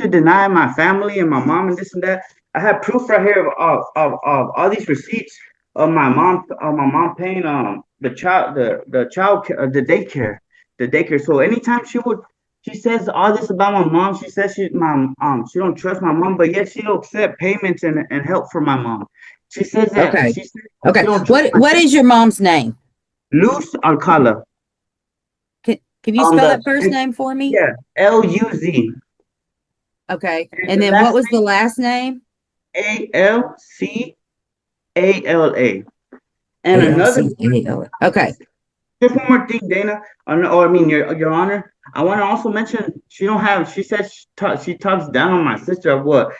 to deny my family and my mom and this and that. I have proof right here of all these receipts of my mom paying the child the daycare. So anytime she says all this about my mom. She says she don't trust my mom, but yet she'll accept payments and help for my mom. She says that Okay. she says Okay. she don't trust What is your mom's name? Luz Alcala. Can you spell that first name for me? Yeah, Luz. Okay. And then what was the last name? Alcala. And another, A-L-C-A-L. Okay. just one more thing, Dana, or I mean, Your Honor. I want to also mention she said she talks down on my sister of what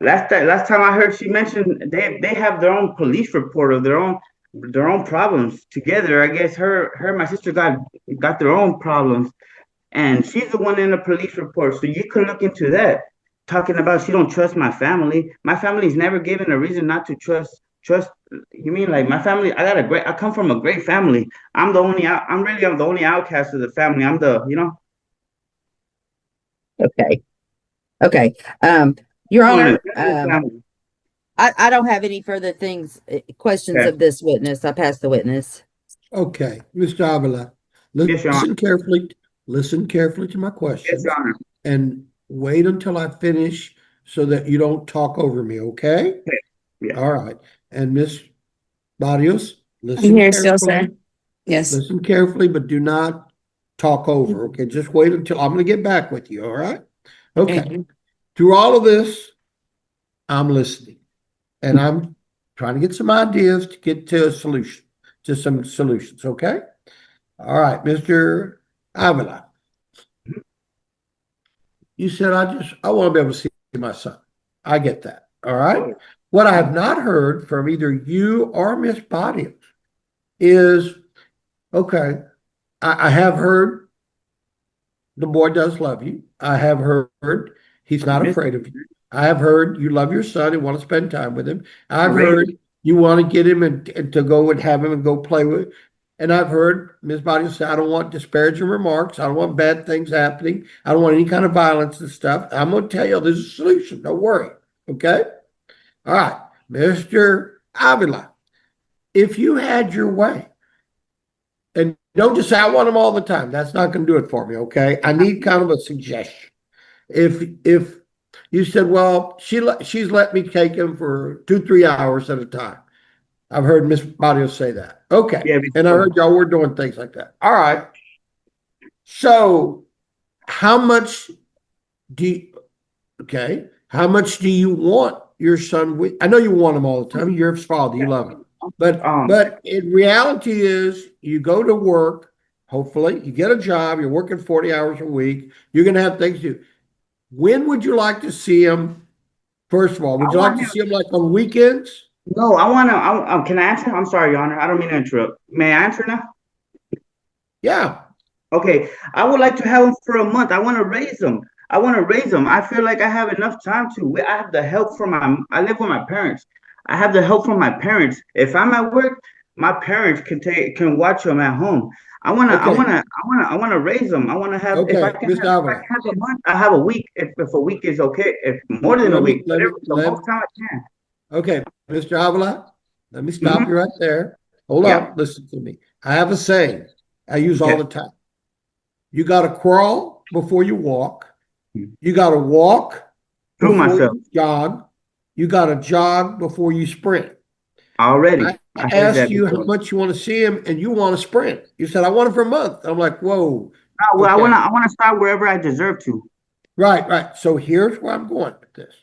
last time I heard she mentioned they have their own police report of their own. their own problems together. I guess her and my sister got their own problems, and she's the one in the police report. So you can look into that. Talking about she don't trust my family. My family's never given a reason not to trust. You mean like my family? I come from a great family. I'm the only outcast of the family. I'm the, you know. Okay. Okay. Your I'm an Honor, family. I don't have any further questions Okay. of this witness. I pass the witness. Okay, Mr. Avila, Yes, Your Honor. listen carefully to my Yes, Your questions Honor. and wait until I finish so that you don't talk over me, okay? Okay. Yeah. All right. And Miss Barrios, I'm here still, sir. Yes. listen carefully, but do not talk over, okay? Just wait until I'm gonna get back with you, all right? Okay. Okay. Through all of this, I'm listening and I'm trying to get some ideas to get to a solution, to some solutions, okay? All right, Mr. Avila. You said I want to be able to see my son. I get that. All right. Okay. What I have not heard from either you or Miss Bodiams is okay. I have heard the boy does love you. I have heard he's not Miss afraid of you. I have heard you love your son and want to spend time with him. I've Raven. heard you want to get him and to go and have him and go play with. And I've heard Ms. Bodiams say, I don't want disparaging remarks. I don't want bad things happening. I don't want any kind of violence and stuff. I'm going to tell you there's a solution. Don't worry. Okay. All right. Mr. Avila, if you had your way, and don't just say, I want him all the time. That's not going to do it for me. Okay. I need kind of a suggestion. If you said, well, she's let me take him for 2-3 hours at a time. I've heard Miss Barrios say that. Okay. Yeah, And I heard y'all were doing things like that. All right. So how much how much do you want your son with? I know you want him all the time. You're his father. You love him. But in reality is you go to work, hopefully you get a job, you're working 40 hours a week, you're going to have things to do. When would you like to see him? First of all, would you like to see him like on weekends? No, can I answer? I'm sorry, Your Honor. I don't mean to interrupt. May I answer now? Yeah. Okay. I would like to have him for a month. I want to raise him. I feel like I have enough time to. I have the help from I live with my parents. I have the help from my parents. If I'm at work, my parents can watch him at home. I wanna raise them. I wanna have if I Okay, can Mr. have Avila. a month, I have a week. If a week is okay, if more than a week, whatever the most time I can. Okay, Mr. Avila, let me stop Mm-hmm. you right there. Hold on, listen to me. I have a saying I use all the time. You got to crawl before you walk. You got to walk Through before myself. you jog. You got to jog before you sprint. Already. I I heard asked that you how before. much you want to see him, and you want to sprint. You said, I want him for a month. I'm like, whoa. Well, Okay. I wanna start wherever I deserve to. Right. So here's where I'm going with this.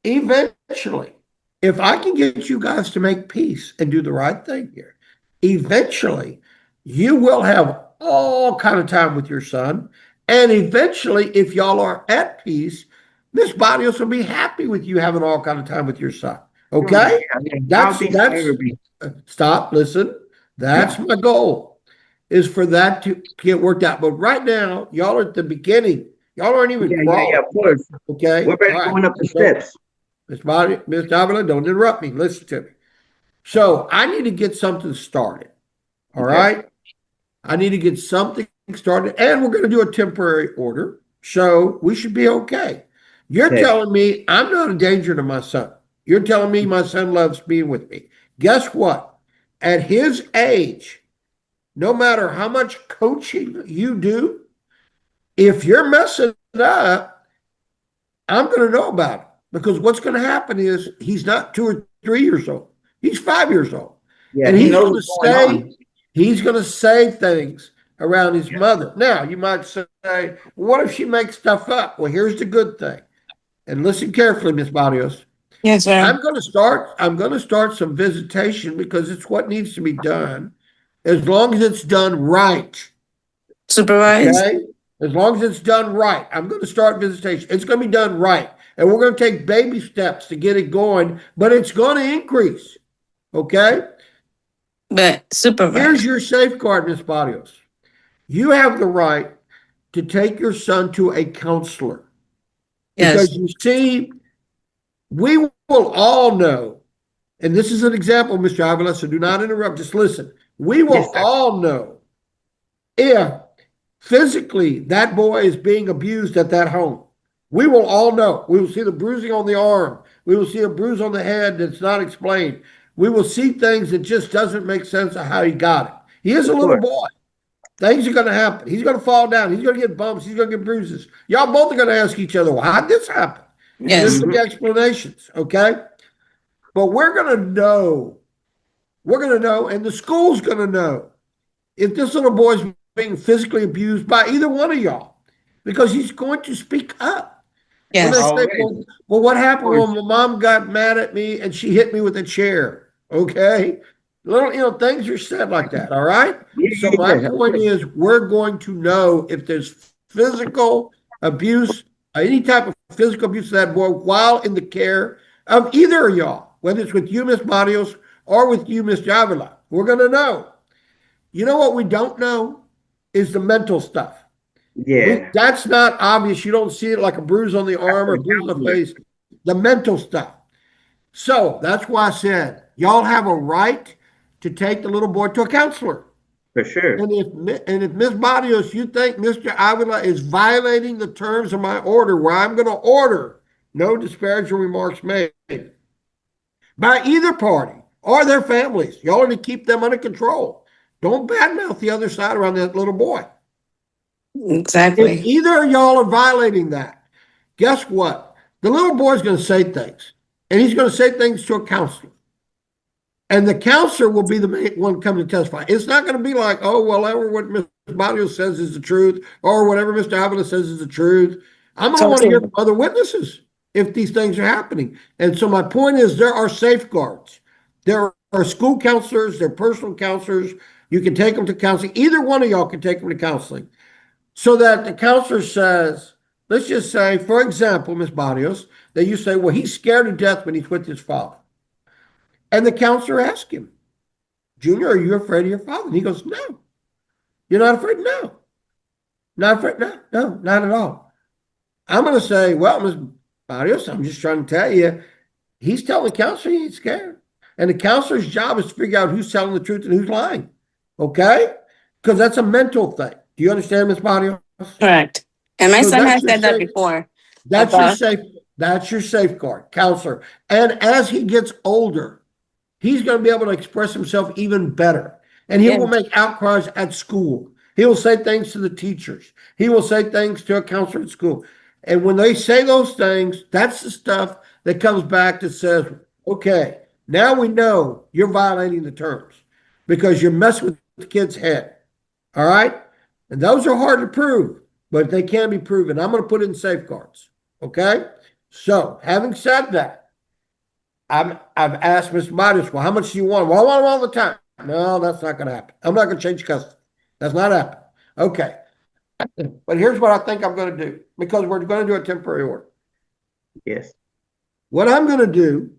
Eventually, if I can get you guys to make peace and do the right thing here, eventually you will have all kind of time with your son. And eventually, if y'all are at peace, Miss Barrios will be happy with you having all kind of time with your son. Okay? I don't That's think she'll ever be. stop, listen. That's my goal, is for that to get worked out. But right now, y'all are at the beginning. Y'all aren't even crawling. Of course. Okay. We're barely All right. going up the So, steps. Ms. Davila, don't interrupt me. Listen to me. So I need to get something started. All Okay. right. I need to get something started, and we're going to do a temporary order. So we should be okay. You're Okay. telling me I'm not a danger to my son. You're telling me my son loves being with me. Guess what? At his age, no matter how much coaching you do, if you're messing up, I'm going to know about it, because what's going to happen is he's not 2 or 3 years old. He's 5 years old. Yeah, And he he's knows going to what's going on. he's going to say things around his mother. Now, you might say, well, what if she makes stuff up? Well, here's the good thing. And listen carefully, Miss Barrios. Yes, sir. I'm going to start some visitation, because it's what needs to be done, as long as it's done right. Supervised. Okay? As long as it's done right. I'm going to start visitation. It's going to be done right. And we're going to take baby steps to get it going, but it's going to increase. Okay? But Here's supervised. your safeguard, Ms. Barrios. You have the right to take your son to a counselor. Yes. Because you see, we will all know, and this is an example, Mr. Avila, so do not interrupt, just listen. We will Yes, sir. all know if physically that boy is being abused at that home. We will all know. We will see the bruising on the arm. We will see a bruise on the head that's not explained. We will see things that just doesn't make sense of how he got it. He is a Of little course. boy. Things are going to happen. He's going to fall down. He's going to get bumps. He's going to get bruises. Y'all both are going to ask each other, well, how did this happen? And there's Yes. going to be explanations, okay? But we're going to know. We're going to know, and the school's going to know if this little boy's being physically abused by either one of y'all, because he's going to speak up. When they Yes. say, Always. well, what happened Of when my mom got mad at me and she hit me with a chair? Okay. Little, things are said like that. All right. So my Yeah. point is, we're going to know if there's physical abuse, any type of physical abuse of that boy while in the care of either of y'all, whether it's with you, Miss Barrios, or with you, Miss Javila. We're going to know. You know what we don't know is the mental stuff. Yeah. That's not obvious. You don't see it like a bruise on the arm or a bruise on the face. The mental stuff. So that's why I said y'all have a right to take the little boy to a counselor. For sure. And if Ms. Barrios, you think Mr. Avila is violating the terms of my order, where I'm going to order no disparaging remarks made by either party or their families, y'all are to keep them under control. Don't badmouth the other side around that little boy. If Exactly. either of y'all are violating that, guess what? The little boy's going to say things, and he's going to say things to a counselor. And the counselor will be the main one coming to testify. It's not going to be like, oh, well, whatever what Mr. Barrios says is the truth, or whatever Mr. Avila says is the truth. I'm going to want to hear from other witnesses if these things are happening. And so my point is, there are safeguards. There are school counselors, there are personal counselors. You can take them to counseling. Either one of y'all can take them to counseling. So that the counselor says, let's just say, for example, Ms. Barrios, that you say, well, he's scared to death when he's with his father. And the counselor asks him, Junior, are you afraid of your father? And he goes, no. You're not afraid? No. Not afraid? No, not at all. I'm going to say, well, Ms. Barrios, I'm just trying to tell you, he's telling the counselor he ain't scared. And the counselor's job is to figure out who's telling the truth and who's lying. Okay? Because that's a mental thing. Do you understand, Ms. Barrios? Correct. And my So son that's has your said that safe- before. That's your About- safe. That's your safeguard, counselor. And as he gets older, he's going to be able to express himself even better. And he will Yes. make outcries at school. He will say things to the teachers. He will say things to a counselor at school. And when they say those things, that's the stuff that comes back that says, okay, now we know you're violating the terms because you're messing with the kid's head. All right? And those are hard to prove, but they can be proven. I'm going to put it in safeguards. Okay? So, having said that, I've asked Mr. Midas, well, how much do you want? Well, I want them all the time. No, that's not going to happen. I'm not going to change custody. That's not happening. Okay. But here's what I think I'm going to do, because we're going to do a temporary order. Yes. What I'm going to do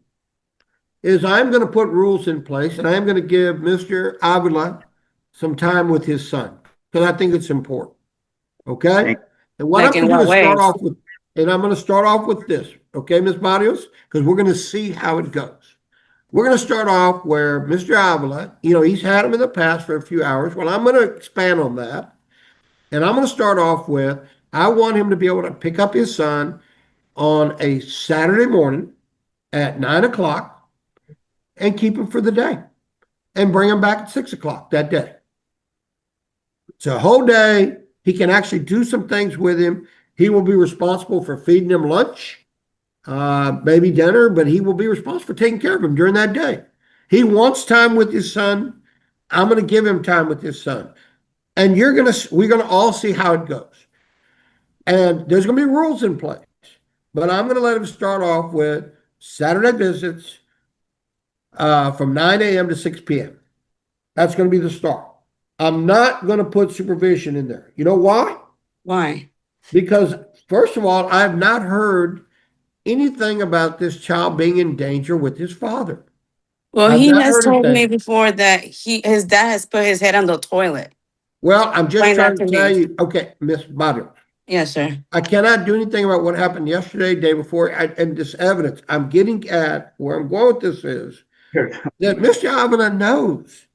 is I'm going to put rules in place, and I'm going to give Mr. Avila some time with his son, because I think it's important. Okay? And what Like I'm in going to do what is start ways? off with, and I'm going to start off with this. Okay, Ms. Barrios? Because we're going to see how it goes. We're going to start off where Mr. Avila, he's had him in the past for a few hours. Well, I'm going to expand on that. And I'm going to start off with, I want him to be able to pick up his son on a Saturday morning at 9 o'clock and keep him for the day and bring him back at 6 o'clock that day. So a whole day, he can actually do some things with him. He will be responsible for feeding him lunch, maybe dinner, but he will be responsible for taking care of him during that day. He wants time with his son. I'm going to give him time with his son. And we're going to all see how it goes. And there's going to be rules in place. But I'm going to let him start off with Saturday visits from 9 a.m. to 6 p.m. That's going to be the start. I'm not going to put supervision in there. You know why? Why? Because, first of all, I have not heard anything about this child being in danger with his father. Well, I've he not has heard a told me thing. before that his dad has put his head on the toilet. Well, I'm just Explain that trying to to tell me. you, okay, Miss Bobby, Yes, sir. I cannot do anything about what happened yesterday, day before, and this evidence. I'm getting at where I'm going with this is that Mr. Avila knows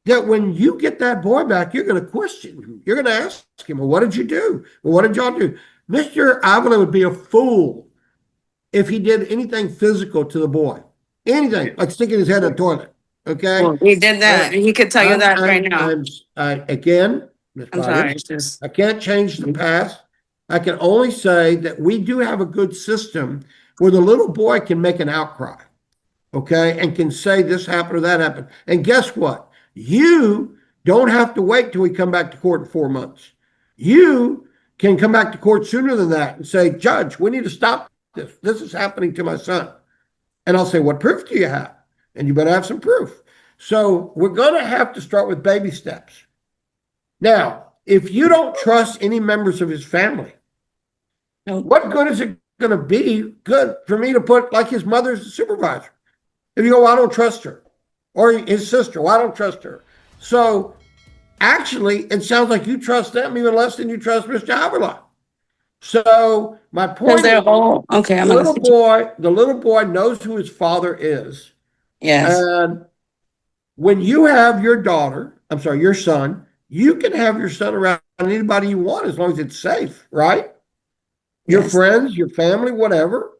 that when you get that boy back, you're going to question him. You're going to ask him, well, what did you do? Well, what did y'all do? Mr. Avila would be a fool if he did anything physical to the boy. Anything, like sticking his head in the toilet. Okay? Well, he did that. He could tell you that right now. Again, Ms. I'm sorry. Bodies, It's just I can't change the past. I can only say that we do have a good system where the little boy can make an outcry, okay, and can say this happened or that happened. And guess what? You don't have to wait till we come back to court in 4 months. You can come back to court sooner than that and say, Judge, we need to stop this. This is happening to my son. And I'll say, what proof do you have? And you better have some proof. So we're going to have to start with baby steps. Now, if you don't trust any members of his family, Nope. what good is it going to be good for me to put like his mother as a supervisor? If you go, well, I don't trust her, or his sister, well, I don't trust her. So actually, it sounds like you trust them even less than you trust Mr. Avila. So my because point they're is, all okay. I'm the gonna. little boy knows who his father is. Yes. And when you have your daughter, I'm sorry, your son, you can have your son around anybody you want as long as it's safe, right? Your Yes. friends, your family, whatever.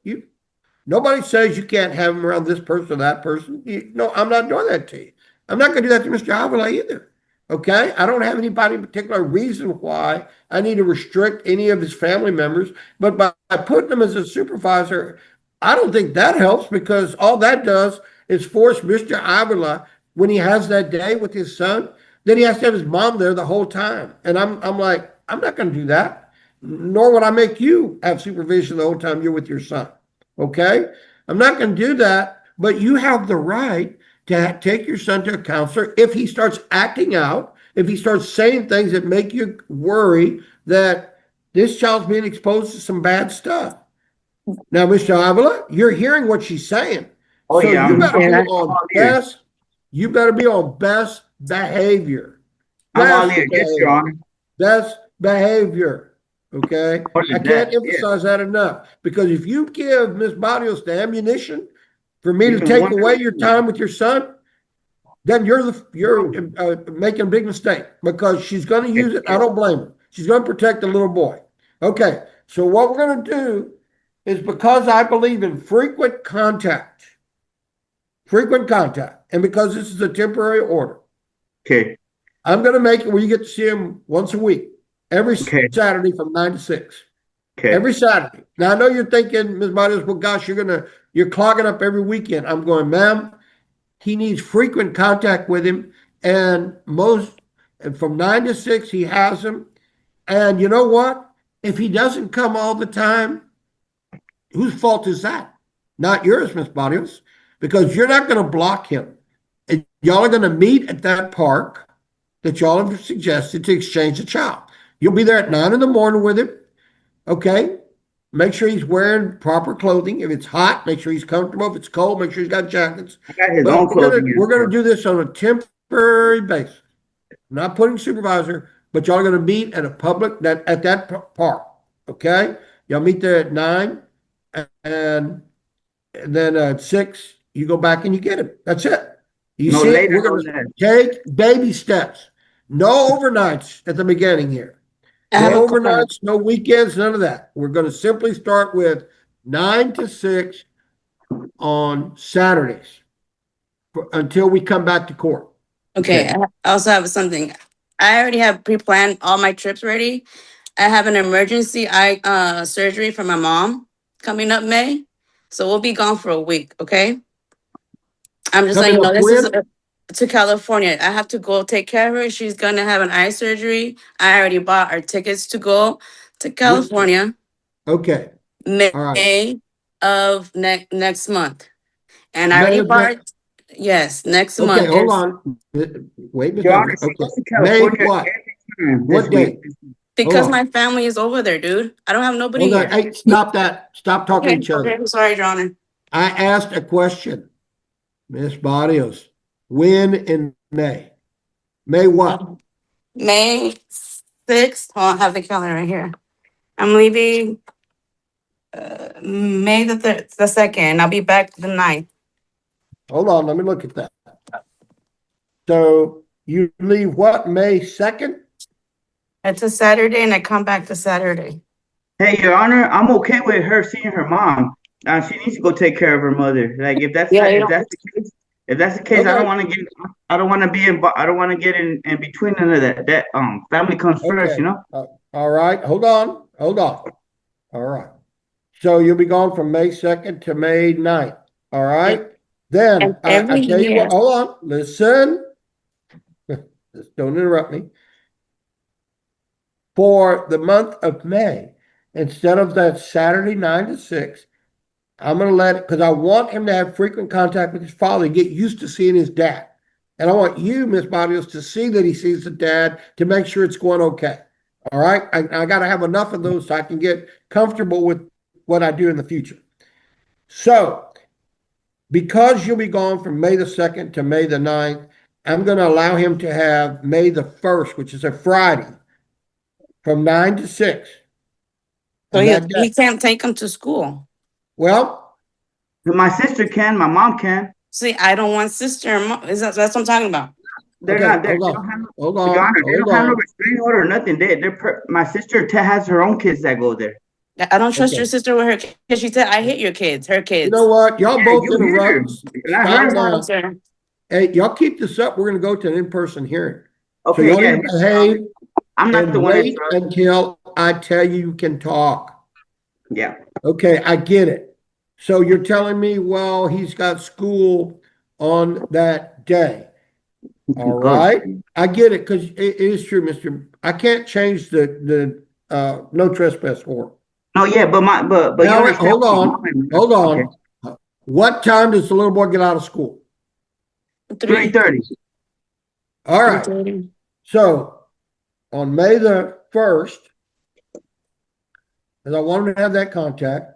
Nobody says you can't have him around this person or that person. No, I'm not doing that to you. I'm not going to do that to Mr. Avila either. Okay? I don't have anybody in particular reason why I need to restrict any of his family members. But by putting him as a supervisor, I don't think that helps because all that does is force Mr. Avila, when he has that day with his son, then he has to have his mom there the whole time. And I'm like, I'm not going to do that. Nor would I make you have supervision the whole time you're with your son. Okay? I'm not going to do that, but you have the right to take your son to a counselor if he starts acting out, if he starts saying things that make you worry that this child's being exposed to some bad stuff. Now, Mr. Avila, you're hearing what she's saying. Oh, So yeah, you better be I'm on all ears. best, you better be on best behavior. I'm all Best ears. Yes, Your behavior. Honor. Best behavior. Okay? What I is can't that? emphasize that enough because if you give Ms. Barrios the ammunition for me You to can take wonder- away your time with your son, then you're making a big mistake because she's going to use it. I don't blame her. She's going to protect the little boy. Okay, so what we're going to do is because I believe in frequent contact, and because this is a temporary order, Okay. I'm going to make it where you get to see him once a week, every Okay. Saturday from 9 to 6. Okay. Every Saturday. Now I know you're thinking, Ms. Barrios, well, gosh, you're clogging up every weekend. I'm going, ma'am, he needs frequent contact with him, and from 9 to 6 he has him. And you know what? If he doesn't come all the time, whose fault is that? Not yours, Ms. Barrios, because you're not going to block him. And y'all are going to meet at that park that y'all have suggested to exchange the child. You'll be there at 9 in the morning with him. Okay. Make sure he's wearing proper clothing. If it's hot, make sure he's comfortable. If it's cold, make sure he's got jackets. I got his But own clothing. we're gonna do this on a temporary basis. I'm not putting supervisor, but y'all are gonna meet at a public at that park. Okay? Y'all meet there at 9 and then at 6, you go back and you get him. That's it. You No see, later we're than gonna that. take baby steps. No overnights at the beginning here. I have No a overnights, no weekends, none of that. We're going to simply start with 9 to 6 on Saturdays until we come back to court. Okay, I also have something. I already have pre-planned all my trips ready. I have an emergency eye surgery for my mom coming up May, so we'll be gone for a week. Okay, I'm just letting Coming you know up this is when? to California. I have to go take care of her. She's gonna have an eye surgery. I already bought our tickets to go to California Okay, May all right. of next month, and I May already of bought. next. Yes, next Okay, month hold is on. Wait, Ms. Your Honor, Evans. she Okay, goes to May California what? every time What this day? week. Hold because on. my family is over there, dude. I don't have nobody Hold on. here. Hey, stop that. Stop talking to Okay, each other. okay, I'm sorry, Your Honor. I asked a question. Miss Barrios, when in May? May what? May 6th. Oh, I have the calendar right here. I'm leaving May the 2nd. I'll be back the 9th. Hold on, let me look at that. So you leave what, May 2nd? It's a Saturday and I come back the Saturday. Hey, Your Honor, I'm okay with her seeing her mom. She needs to go take care of her mother. Like if that's Yeah, if that's the case, I Okay. don't want to get I don't want to be in I don't want to get in between none of that. That family comes first, Okay. you know? All right, hold on. All right. So you'll be gone from May 2nd to May 9th. All Yeah. right. Then And every I tell you year. what, hold on, listen. Just don't interrupt me. For the month of May, instead of that Saturday 9 to 6, I'm gonna let, because I want him to have frequent contact with his father, get used to seeing his dad. And I want you, Miss Barrios, to see that he sees the dad to make sure it's going okay. All right. I gotta have enough of those so I can get comfortable with what I do in the future. So because you'll be gone from May the 2nd to May the 9th, I'm gonna allow him to have May the 1st, which is a Friday, from 9 to 6. So And that day, he can't take him to school. well, My sister can, my mom can. See, I don't want sister and mom. That's what I'm talking about. They're okay, not there. hold They on, don't have no, hold Your on, Honor, they hold don't have no on. restraining order or nothing. My sister has her own kids that go there. I don't trust your Okay. sister with her kids. She said, I hate your kids, her You know kids. what? Y'all Yeah, both you hit her, interrupt. not Stop her. now. Sir. Hey, y'all keep this up. We're gonna go to an in-person hearing. So Okay, y'all yeah, need to behave I'm not the and one wait interrupting. until I tell you you can talk. Yeah. Okay, I get it. So you're telling me, well, he's got school on that day. All Oh, right. I get it, because it is true, Mr. I can't change the no trespass order. no, yeah, but you Now, understand hold what my on, mom hold okay. on. What time does the little boy get out of school? 3, 3:30. All right. 3:30. So on May the 1st, because I want him to have that contact,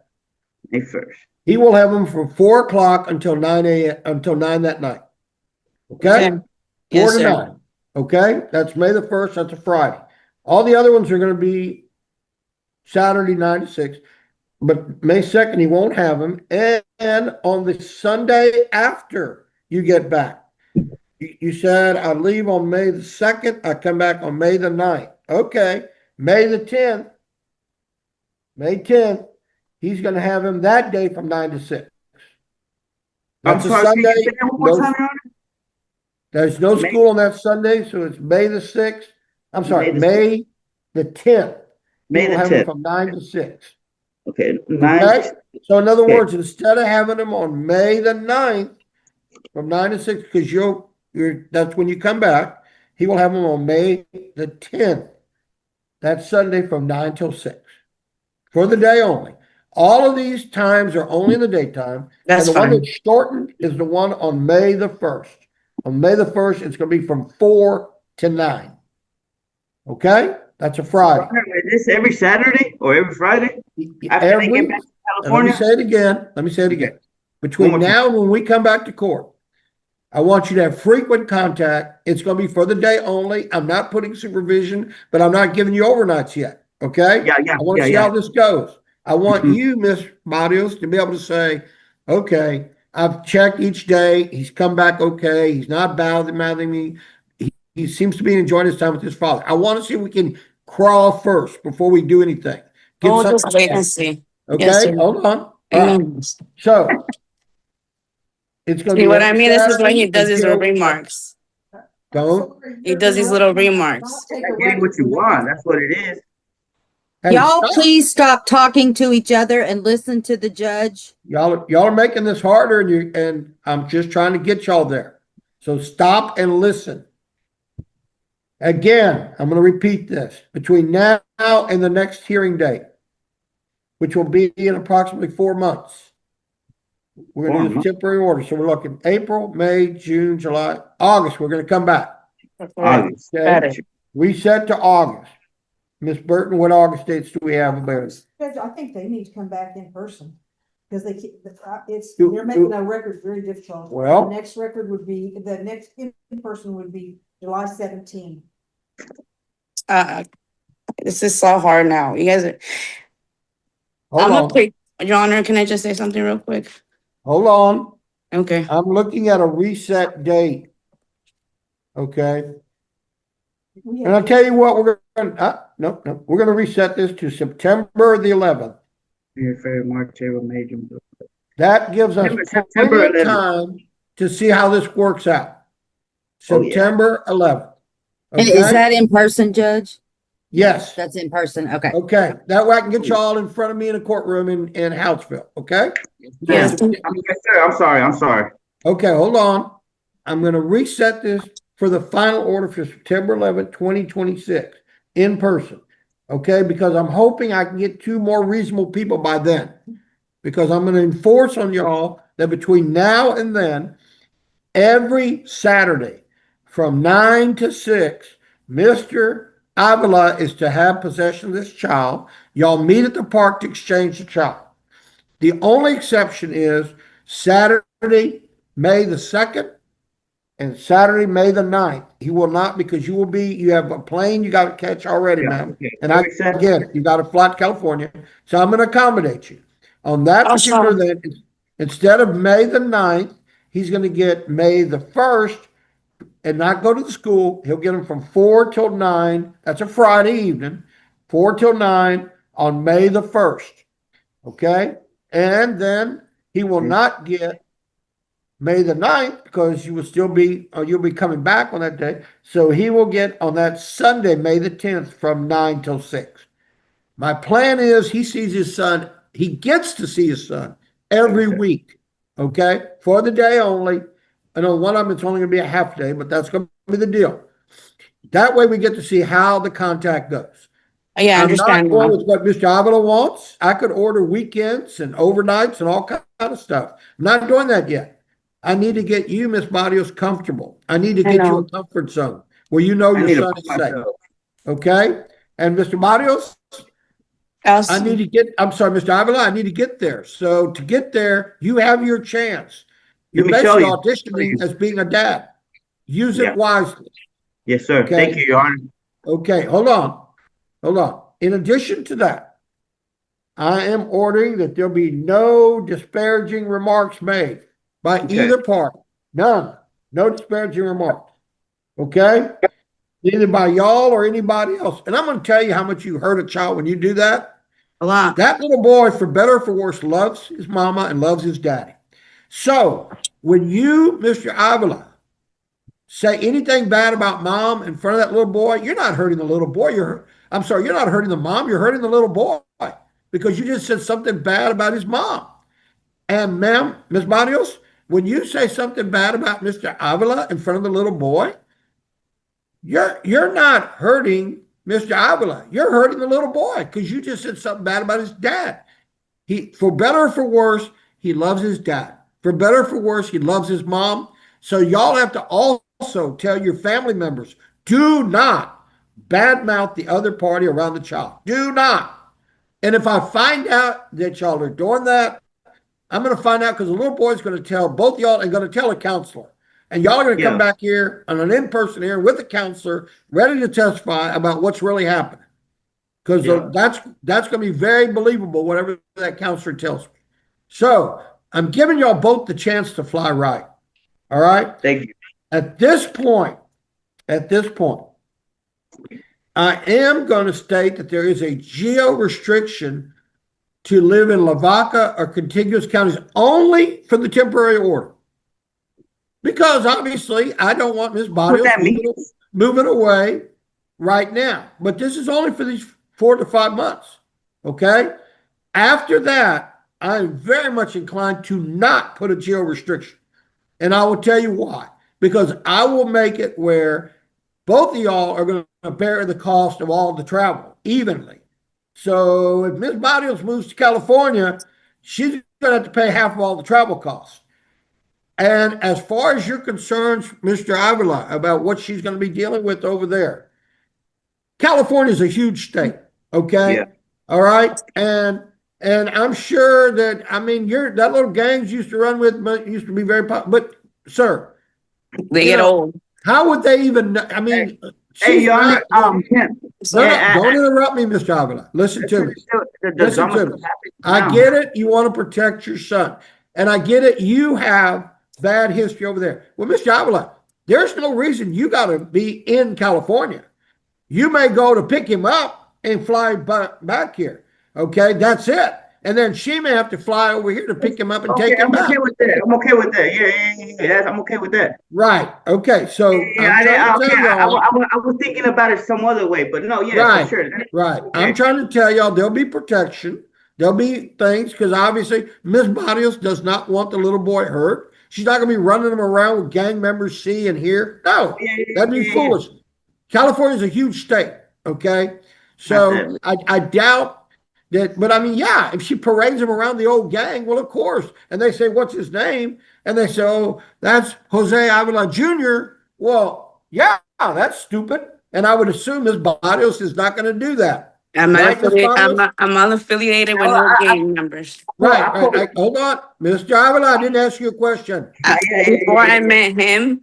May 1st. he will have them from 4 o'clock until 9 a.m. until 9 that night. Okay? Okay. 4 Yes, to sir. 9. Okay? That's May the 1st. That's a Friday. All the other ones are going to be Saturday 9 to 6. But May 2nd, he won't have them. And on the Sunday after you get back, you said I leave on May the 2nd, I come back on May the 9th. Okay. May the 10th, May 10th, he's going to have him that day from 9 to 6. I'm That's a sorry, can you Sunday. say that one more No, time, Your Honor? there's no May, school on that Sunday, so it's May the 6th. I'm sorry, May the 6th. May the 10th. He May will the have them 10th. from 9 to 6. Okay, 9 Okay? So in other okay. words, instead of having them on May the 9th from 9 to 6, because that's when you come back, he will have them on May the 10th. That's Sunday from 9 till 6 for the day only. All of these times are only in the daytime, and That's the one fine. that's shortened is the one on May the 1st. On May the 1st, it's going to be from 4 to 9. Okay? That's a Your Friday. Honor, is this every Saturday or every Friday after they get Every, back to let me California? say it again. Let me say it Okay, again. one Between more time. now and when we come back to court, I want you to have frequent contact. It's going to be for the day only. I'm not putting supervision, but I'm not giving you overnights yet. Okay? I want to see Yeah. how this goes. I want Mhm. you, Miss Barrios, to be able to say, okay, I've checked each day. He's come back okay. He's not mouthing me. He seems to be enjoying his time with his father. I want to see if we can crawl first before we do anything. Get Oh, something just wait and started. see. Yes, Okay? sir. Hold on. All right. Amen. So it's going to See be what I every mean? This is when he Saturday does his until remarks. don't. He does these little Don't remarks. take a You're getting what record you from the want. council. That's what it is. Hey, Y'all stop. please stop talking to each other and listen to the judge. Y'all are making this harder, and I'm just trying to get y'all there. So stop and listen. Again, I'm going to repeat this. Between now and the next hearing date, which will be in approximately 4 months, we're going to use 4 months. temporary order. So we're looking April, May, June, July, August. We're going to come back. Correct. August. Okay. Got it. We set to August. Miss Burton, what August dates do we have available? I think they need to come back in person. Because they're making a record very difficult. Well- The next record would be, the next in-person would be July 17. Uh, this is so hard now. You guys are, Hold I'm gonna on, play, Your Honor, can I just say something real quick? hold on. Okay. I'm looking at a reset date. Okay, and I'll tell you what, we're gonna, no, we're gonna reset this to September the 11th. February, March, April, May, June. That gives us September plenty of 11th. time to see how this works out. Oh, yeah. September 11th. And is Okay, that in person, Judge? yes, That's in person. Okay. okay, that way I can get y'all in front of me in a courtroom in Houseville, okay? Yes. Yes, sir. I'm sorry. Okay, hold on. I'm gonna reset this for the final order for September 11th, 2026, in person. Okay, because I'm hoping I can get two more reasonable people by then. Because I'm gonna enforce on y'all that between now and then, every Saturday from 9 to 6, Mr. Avila is to have possession of this child. Y'all meet at the park to exchange the child. The only exception is Saturday, May the 2nd and Saturday, May the 9th. He will not, because you have a plane you got to catch already, Yeah, ma'am. okay. And I get it. You got to fly to California. So I'm going to accommodate you. On that particular Also, then, instead of May the 9th, he's going to get May the 1st and not go to the school. He'll get them from 4 till 9. That's a Friday evening, 4 till 9 on May the 1st. Okay? And then he will not get May the 9th because you will still be, you'll be coming back on that day. So he will get on that Sunday, May the 10th from 9 till 6. My plan is he sees his son, he gets to see his son every week, okay, for the day only. I know one of them, it's only going to be a half day, but that's going to be the deal. That way we get to see how the contact goes. yeah, I I'm not understand going now. with what Mr. Avila wants. I could order weekends and overnights and all kind of stuff. I'm not doing that yet. I need to get you, Miss Barrios, comfortable. I need to I get you a know. comfort zone where you know I your need to son put is safe. myself. Okay? And Mr. Barrios, I need to get, I'm sorry, Mr. Avila, I need to get there. So to get there, you have your chance. You're Let me show basically you. auditioning as being a dad. Use Yeah. it wisely. Yes, sir. Okay. Thank you, Your Honor. Okay, hold on. Hold on. In addition to that, I am ordering that there'll be no disparaging remarks made by Okay. either party. None. No disparaging remarks. Okay? Either by y'all or anybody else. And I'm going to tell you how much you hurt a child when you do that. A lot. That little boy, for better or for worse, loves his mama and loves his daddy. So when you, Mr. Avila, say anything bad about mom in front of that little boy, you're not hurting the little boy. You're not hurting the mom. You're hurting the little boy because you just said something bad about his mom. And ma'am, Ms. Barrios, when you say something bad about Mr. Avila in front of the little boy, you're not hurting Mr. Avila. You're hurting the little boy because you just said something bad about his dad. For better or for worse, he loves his dad. For better or for worse, he loves his mom. So y'all have to also tell your family members, do not badmouth the other party around the child. Do not. And if I find out that y'all are doing that, I'm going to find out because the little boy's going to tell both y'all and going to tell a counselor. And y'all are going to come back here on an in-person here with a counselor ready to testify about what's really happening. Because that's going to be very believable, whatever that counselor tells me. So I'm giving y'all both the chance to fly right. All right? Thank you. At this point, I am going to state that there is a geo restriction to live in Lavaca or contiguous counties only for the temporary order. Because obviously I don't want Ms. Barrios moving away right now. But this is only for these 4 to 5 months. Okay? After that, I'm very much inclined to not put a geo restriction. And I will tell you why. Because I will make it where both of y'all are going to bear the cost of all the travel evenly. So if Ms. Barrios moves to California, she's going to have to pay half of all the travel costs. And as far as you're concerned, Mr. Avila, about what she's going to be dealing with over there, California is a huge state, okay? Yeah. All right? And And I'm sure that, I mean, that little gangs used to run with, used to be very popular. But, sir, They you get know, old. how would they even know? I mean, Hey, she's Your Honor, not, no, Tim, So no, don't interrupt me, Mr. Avila. Listen to me. the Listen drama to still me. happens I now. get it. You want to protect your son. And I get it. You have bad history over there. Well, Mr. Avila, there's no reason you got to be in California. You may go to pick him up and fly back here. Okay, that's it. And then she may have to fly over here to pick him up and Okay, take him I'm back. okay with that. I'm okay with that. Yeah. I'm okay with that. Right. Okay. So Yeah, I'm trying to okay. tell y'all. I was thinking about it some other way, but no, yeah, for Right. sure. Right. Okay. I'm trying to tell y'all there'll be protection. There'll be things because obviously Miss Barrios does not want the little boy hurt. She's not going to be running him around with gang members see and hear. No, that'd be Yeah. foolish. California's a huge state. Okay. That's So it. I doubt that, but I mean, yeah, if she parades him around the old gang, well, of course. And they say, what's his name? And they say, oh, that's Jose Avila Jr. Well, yeah, that's stupid. And I would assume Ms. Barrios is not going to do that. I'm not Right, Ms. affiliated. Barrios? I'm not affiliated with Well, no gang members. Right. Hold on. Mr. Avila, I didn't ask you a question. Before I met him,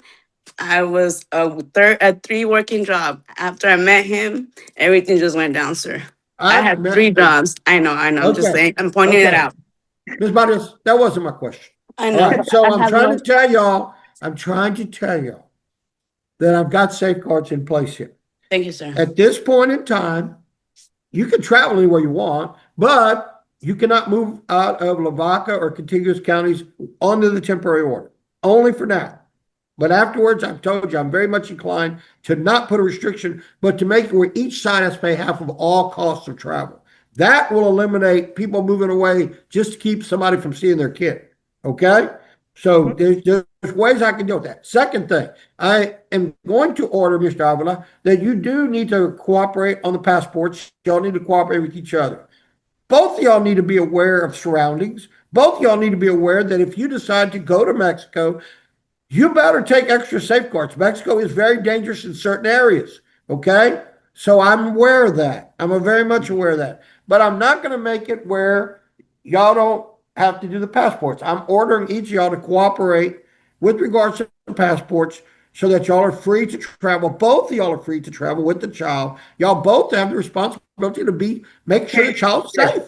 I was a 3 working job. After I met him, everything just went down, sir. I I've had met, 3 jobs. I know. I'm just okay, saying. I'm pointing it okay. out. Ms. Barrios, that wasn't my question. I All know. right. So I I'm have trying no. to tell y'all, that I've got safeguards in place here. Thank you, sir. At this point in time, you can travel anywhere you want, but you cannot move out of Lavaca or contiguous counties under the temporary order, only for now. But afterwards, I've told you, I'm very much inclined to not put a restriction, but to make it where each side has to pay half of all costs of travel. That will eliminate people moving away just to keep somebody from seeing their kid. Okay? So there's ways I can deal with that. Second thing, I am going to order, Mr. Avila, that you do need to cooperate on the passports. Y'all need to cooperate with each other. Both of y'all need to be aware of surroundings. Both of y'all need to be aware that if you decide to go to Mexico, you better take extra safeguards. Mexico is very dangerous in certain areas. Okay. So I'm aware of that. I'm very much aware of that. But I'm not going to make it where y'all don't have to do the passports. I'm ordering each of y'all to cooperate with regards to the passports so that y'all are free to travel. Both of y'all are free to travel with the child. Y'all both have the responsibility to make sure the child's safe,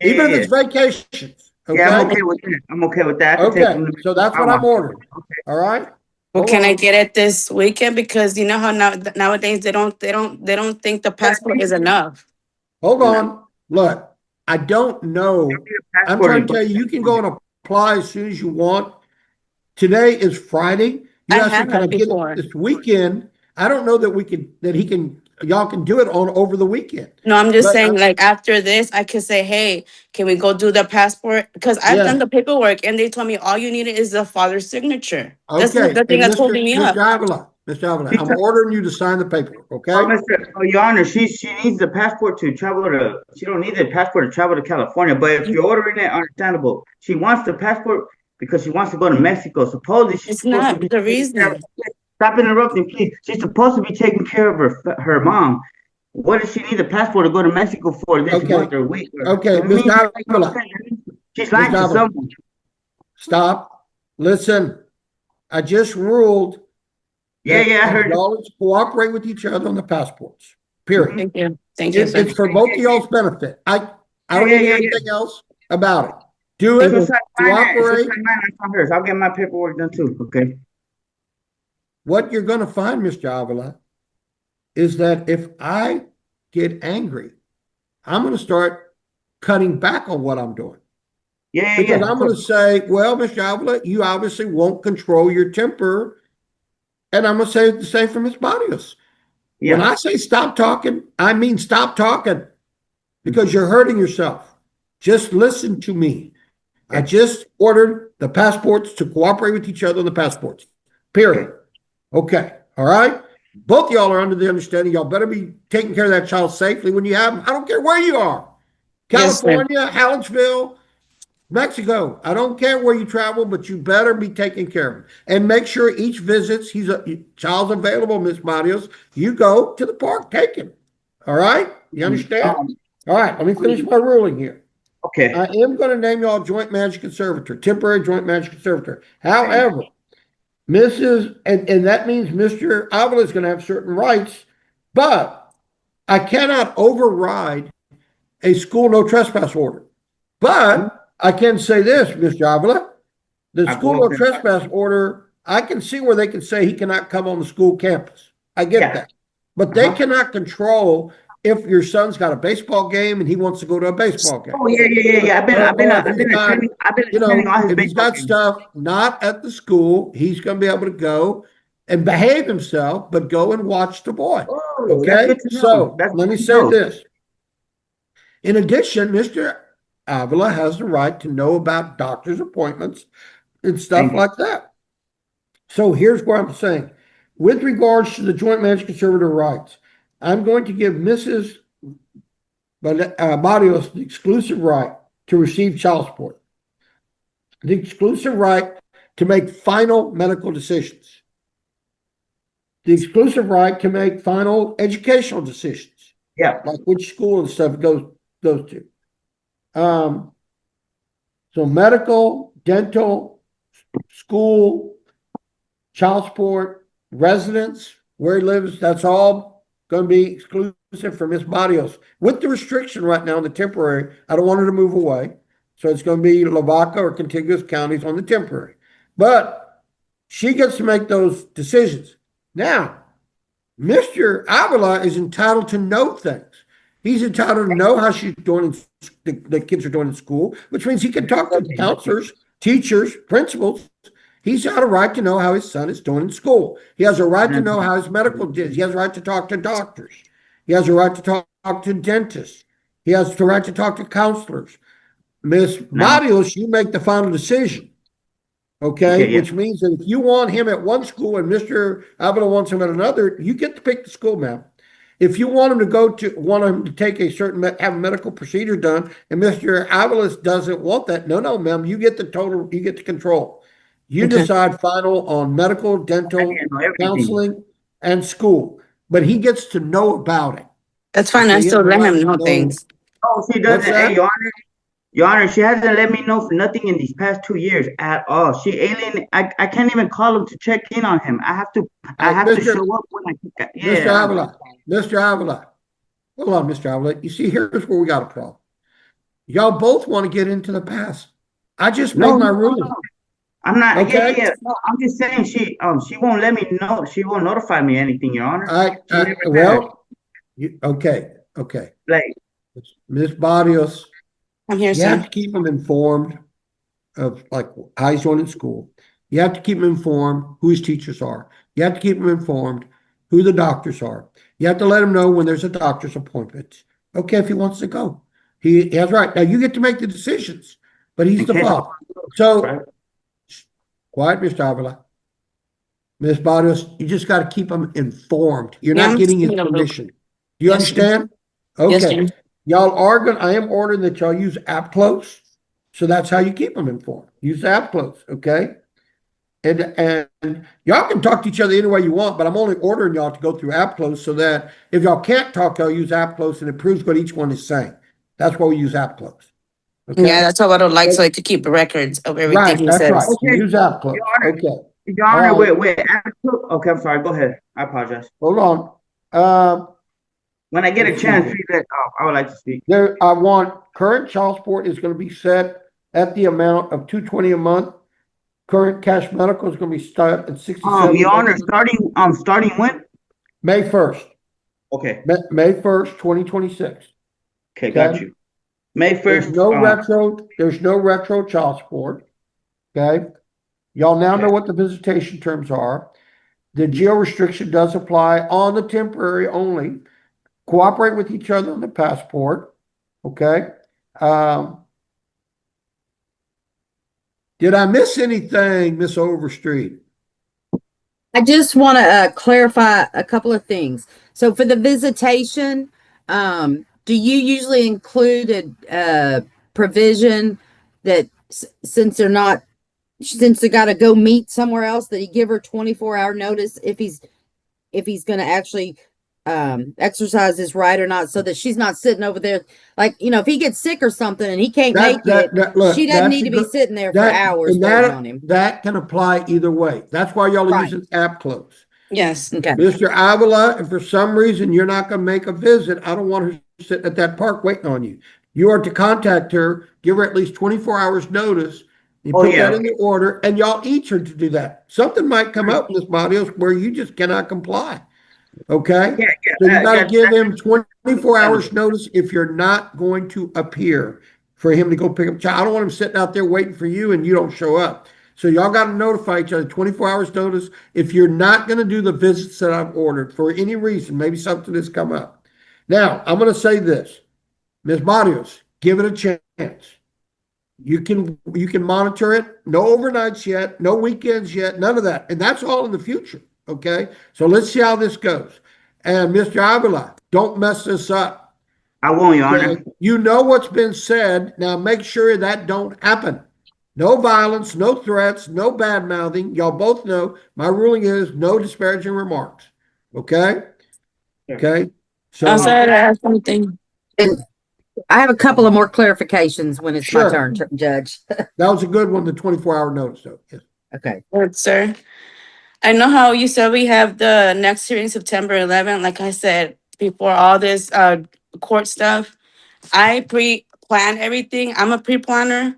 even if it's vacations. Okay. Yeah, I'm okay with that. I'm okay with that. I can take Okay. them. So that's what I'm ordering. All right. Well, Hold can I on. get it this weekend? Because you know how nowadays they don't think the passport is enough. Hold on. Look, I don't know. I'm trying to tell you, you can go and apply as soon as you want. Today is Friday. I You asked me, have can I that get before. it this weekend? I don't know that y'all can do it on over the weekend. No, I'm just But saying, like after this, I could say, hey, can we go do the passport? Because I've done yeah, the paperwork and they told me all you needed is the father's signature. That's okay. the thing And that's holding me up. Mr. Avila, I'm ordering you to sign the paperwork, okay? Your Honor, she needs the passport to travel to. She don't need the passport to travel to California. But if you're ordering it, understandable. She wants the passport because she wants to go to Mexico. Supposedly, she's It's supposed to not be the taking care of. reason. Stop interrupting, please. She's supposed to be taking care of her mom. What does she need the passport to go to Mexico for this Okay. month or week? Okay, Mr. Avila. She's lying to someone. Stop. Listen, I just ruled Yeah, I heard it. y'all cooperate with each other on the passports. Period. Thank you. Thank you, sir. It's for both of y'all's benefit. I don't need anything else about it. Do it. Cooperate. Hers. I'll get my paperwork done too. Okay. What you're going to find, Mr. Avila, is that if I get angry, I'm going to start cutting back on what I'm doing. Because I'm going to say, well, Mr. Avila, you obviously won't control your temper. And I'm going to say the same for Ms. Barrios. When I say stop talking, I mean stop talking because you're hurting yourself. Just listen to me. I just ordered the passports to cooperate with each other on the passports. Period. Okay. All right. Both of y'all are under the understanding y'all better be taking care of that child safely when you have them. I don't care where you are. California, Hallettsville, Mexico. I don't care where you travel, but you better be taking care of him. And make sure each visits, child's available, Miss Barrios. You go to the park, take him. All right? You understand? All right, let me finish my ruling here. Okay. I am going to name y'all joint managed conservator, temporary joint managed conservator. However, and that means Mr. Avila is going to have certain rights, but I cannot override a school no trespass order. But I can say this, Mr. Avila, the I school go no up there. trespass order, I can see where they can say he cannot come on the school campus. I get Yeah. that. But they Uh-huh. cannot control if your son's got a baseball game and he wants to go to a baseball game. Oh yeah. I've been, I've been, Or I've if he's been got, attending, all his if he's baseball got games. stuff not at the school, he's going to be able to go and behave himself, but go and watch the boy. Oh, that's Okay. good to know. So That's let good me to say know. this. In addition, Mr. Avila has the right to know about doctor's appointments and stuff Thank you. like that. So here's what I'm saying. With regards to the joint managed conservator rights, I'm going to give Mrs. Barrios the exclusive right to receive child support, the exclusive right to make final medical decisions, the exclusive right to make final educational decisions, Yeah. like which school and stuff goes to. So medical, dental, school, child support, residence, where he lives, that's all going to be exclusive for Miss Barrios. With the restriction right now in the temporary, I don't want her to move away. So it's going to be Lavaca or contiguous counties on the temporary. But she gets to make those decisions. Now, Mr. Avila is entitled to know things. He's entitled to know how she's doing, the kids are doing in school, which means he can talk to counselors, teachers, principals. He's got a right to know how his son is doing in school. He has a right to know how his medical is. He has a right to talk to doctors. He has a right to talk to dentists. He has the right to talk to counselors. Miss Now, Marios, you make the final decision. Okay, okay, yeah. which means that if you want him at one school and Mr. Avila wants him at another, you get to pick the school, ma'am. If you want him to want him to take a certain, have a medical procedure done, and Mr. Avalos doesn't want that, no, ma'am, you get the control. You Okay. decide final on medical, I dental, didn't know everything. counseling, and school. But he gets to know about it. That's fine. Okay, I he has still the let right him to know know. things. Oh, she What's doesn't. Hey, that? Your Honor, she hasn't let me know for nothing in these past 2 years at all. She alien. I can't even call him to check in on him. I have to. I have to Mr. show up when I. Mr. Yeah. Avila, Mr. Avila. Hold on, Mr. Avila. You see, here's where we got a problem. Y'all both want to get into the past. I just made my ruling. I'm not. Okay. Yeah. No, I'm just saying she won't let me know. She won't notify me anything, Your Honor. She never has. Well, okay. Like, Ms. Barrios, I'm here, you have sir. to keep them informed of like how he's doing in school. You have to keep them informed who his teachers are. You have to keep them informed who the doctors are. You have to let him know when there's a doctor's appointment. Okay, if he wants to go. He has right. Now you get to make the decisions, but he's the okay. father. Right. So quiet, Mr. Avila. Ms. Barrios, you just got to keep him informed. You're Yeah, not I'm getting his keeping a loop. permission. Do you Yes, sir. understand? Yes, Okay. sir. Y'all are going, I am ordering that y'all use app close. So that's how you keep them informed. Use the app close, okay? And y'all can talk to each other any way you want, but I'm only ordering y'all to go through app close so that if y'all can't talk, y'all use app close and it proves what each one is saying. That's why we use app close. Okay? Yeah, that's how I would like, so like to keep records of everything Right, he that's right. says. Okay. Use app close. Your Honor. Okay. Your All Honor, right. wait. Okay, I'm sorry. Go ahead. I apologize. Hold on. When I get a Let's see chance, here. please I would like to speak. I want current child support is going to be set at the amount of $220 a month. Current cash medical is going to be set at $67. Your Honor, starting when? May 1st. Okay. May 1st, 2026. Okay, got you. May 1st. There's no retro child support. Okay. Y'all now know what the visitation terms are. The geo restriction does apply on the temporary only. Cooperate with each other on the passport. Okay. Did I miss anything, Miss Overstreet? I just want to clarify a couple of things. So for the visitation, do you usually include a provision that since they got to go meet somewhere else, that he give her 24-hour notice if he's going to actually exercise is right or not, so that she's not sitting over there. Like, if he gets sick or something and he can't make it, Look, she doesn't that's need a to be good, sitting there for that, hours and waiting on him. that can apply either way. That's why y'all are Right. using app close. Yes. Okay. Mr. Avila, if for some reason you're not gonna make a visit, I don't want her sitting at that park waiting on you. You are to contact her, give her at least 24 hours notice. You Oh, put yeah. that in the order, and y'all each are to do that. Something might come up, Ms. Barrios, where you just cannot comply. Okay? Yeah, So you gotta that, give him 24 hours understandable. notice if you're not going to appear for him to go pick up child. I don't want him sitting out there waiting for you and you don't show up. So y'all gotta notify each other 24 hours notice if you're not gonna do the visits that I've ordered for any reason. Maybe something has come up. Now, I'm gonna say this, Ms. Barrios, give it a chance. You can monitor it. No overnights yet, no weekends yet, none of that. And that's all in the future. Okay. So let's see how this goes. And Mr. Avila, don't mess this up. I won't, Your Okay. Honor. You know what's been said. Now make sure that don't happen. No violence, no threats, no bad mouthing. Y'all both know my ruling is no disparaging remarks. Okay. Okay. So Outside, I have something. And I have a couple of more clarifications when it's my sure. turn, Judge. That was a good one, the 24-hour notice though. Yes. Okay. Good, sir. I know how you said we have the next hearing September 11th. Like I said, before all this court stuff, I pre-plan everything. I'm a pre-planner.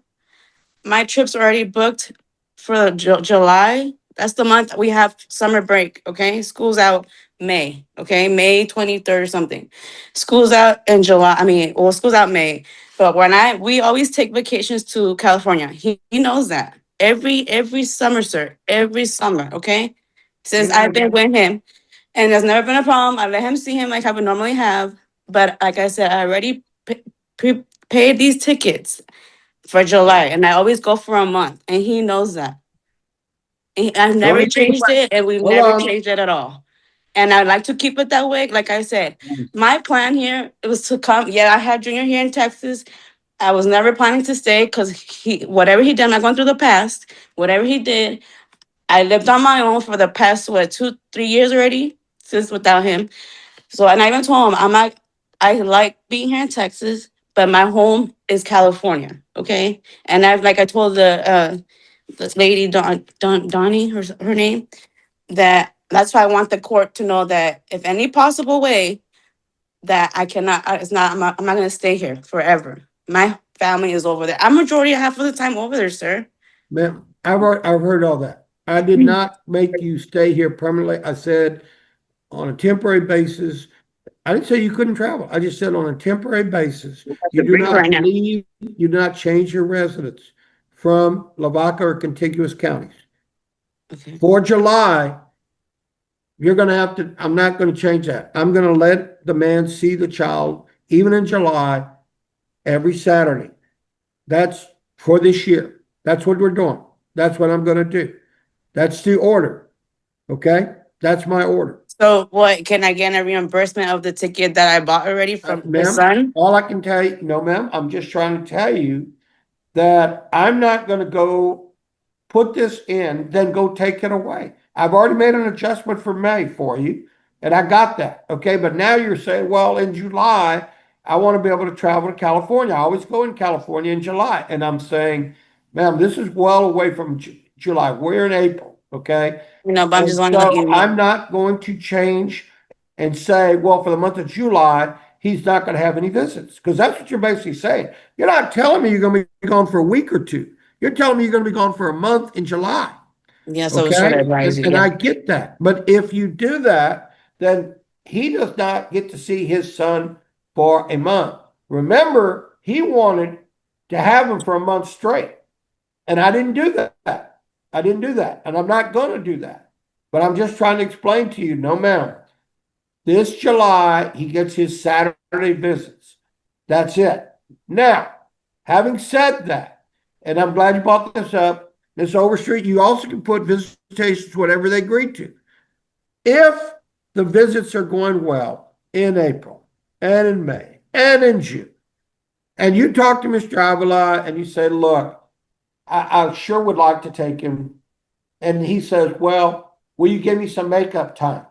My trip's already booked for July. That's the month we have summer break. Okay, school's out May. Okay, May 23rd or something. School's out in July. I mean, well, school's out May. But we always take vacations to California. He knows that every summer, sir. Every summer. Okay, since Yeah, I've been with him, and there's never been a problem. I let him see him like I would normally have. But like I said, I already prepaid these tickets for July, and I always go for a month, and he knows that. I've the never only thing changed it, and we've Hold never on. changed it at all. And I'd like to keep it that way. Like I said, my plan here it was to come. Yeah, I had Junior here in Texas. I was never planning to stay because whatever he did, I'm not going through the past. Whatever he did, I lived on my own for the past 2-3 years already since without him. So, and I even told him, I like being here in Texas, but my home is California. Okay. And like I told this lady, Donnie, her name, that's why I want the court to know that if any possible way that I cannot, it's not, I'm not going to stay here forever. My family is over there. I'm majority half of the time over there, sir. Ma'am, I've heard all that. I did not make you stay here permanently. I said on a temporary basis. I didn't say you couldn't travel. I just said on a temporary basis, you do not Right now. leave, you do not change your residence from Lavaca or contiguous counties. Okay. For July, you're gonna have to, I'm not gonna change that. I'm gonna let the man see the child, even in July, every Saturday. That's for this year. That's what we're doing. That's what I'm gonna do. That's the order. Okay? That's my order. So what, can I get a reimbursement of the ticket that I bought already from my Ma'am, son? all I can tell you, no, ma'am, I'm just trying to tell you that I'm not gonna go put this in, then go take it away. I've already made an adjustment for May for you, and I got that, okay? But now you're saying, well, in July, I want to be able to travel to California. I always go in California in July, and I'm saying, ma'am, this is well away from July. We're in April, okay? But I'm just And wanting to let you so know. I'm not going to change and say, well, for the month of July, he's not going to have any visits, because that's what you're basically saying. You're not telling me you're going to be gone for a week or two. You're telling me you're going to be gone for a month in July. Yeah, so should I Okay? advise you? And Yeah. I get that. But if you do that, then he does not get to see his son for a month. Remember, he wanted to have him for a month straight. And I didn't do that. I didn't do that. And I'm not going to do that. But I'm just trying to explain to you, no, ma'am. This July, he gets his Saturday visits. That's it. Now, having said that, and I'm glad you brought this up, Ms. Overstreet, you also can put visitations, whatever they agree to. If the visits are going well in April and in May and in June, and you talk to Mr. Avila and you say, look, I sure would like to take him. And he says, well, will you give me some makeup time?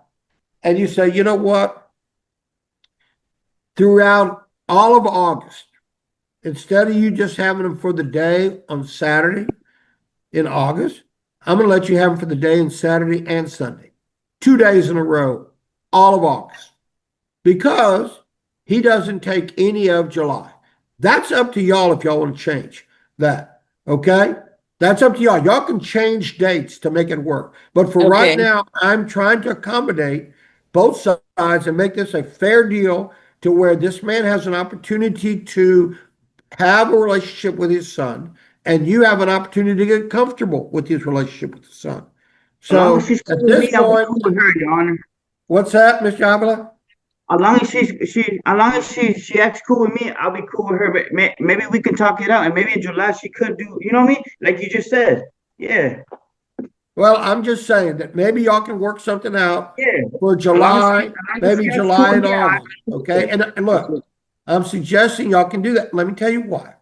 And you say, you know what? throughout all of August, instead of you just having them for the day on Saturday in August, I'm going to let you have them for the day on Saturday and Sunday, 2 days in a row, all of August, because he doesn't take any of July. That's up to y'all if y'all want to change that. Okay? That's up to y'all. Y'all can change dates to make it work. But for right Okay. now, I'm trying to accommodate both sides and make this a fair deal to where this man has an opportunity to have a relationship with his son, and you have an opportunity to get comfortable with his relationship with the son. As long as So she's at cool with this me, I'll be point, cool with her, Your Honor. what's that, Mr. Avila? As long as she acts cool with me, I'll be cool with her. But maybe we can talk it out, and maybe in July she could do. You know what I mean? Like you just said. Yeah, Well, I'm just saying that maybe y'all can work something out yeah. for July, As long as maybe she acts cool July with and me, August. Okay. And look, I'm suggesting y'all can do that. Let me tell you why.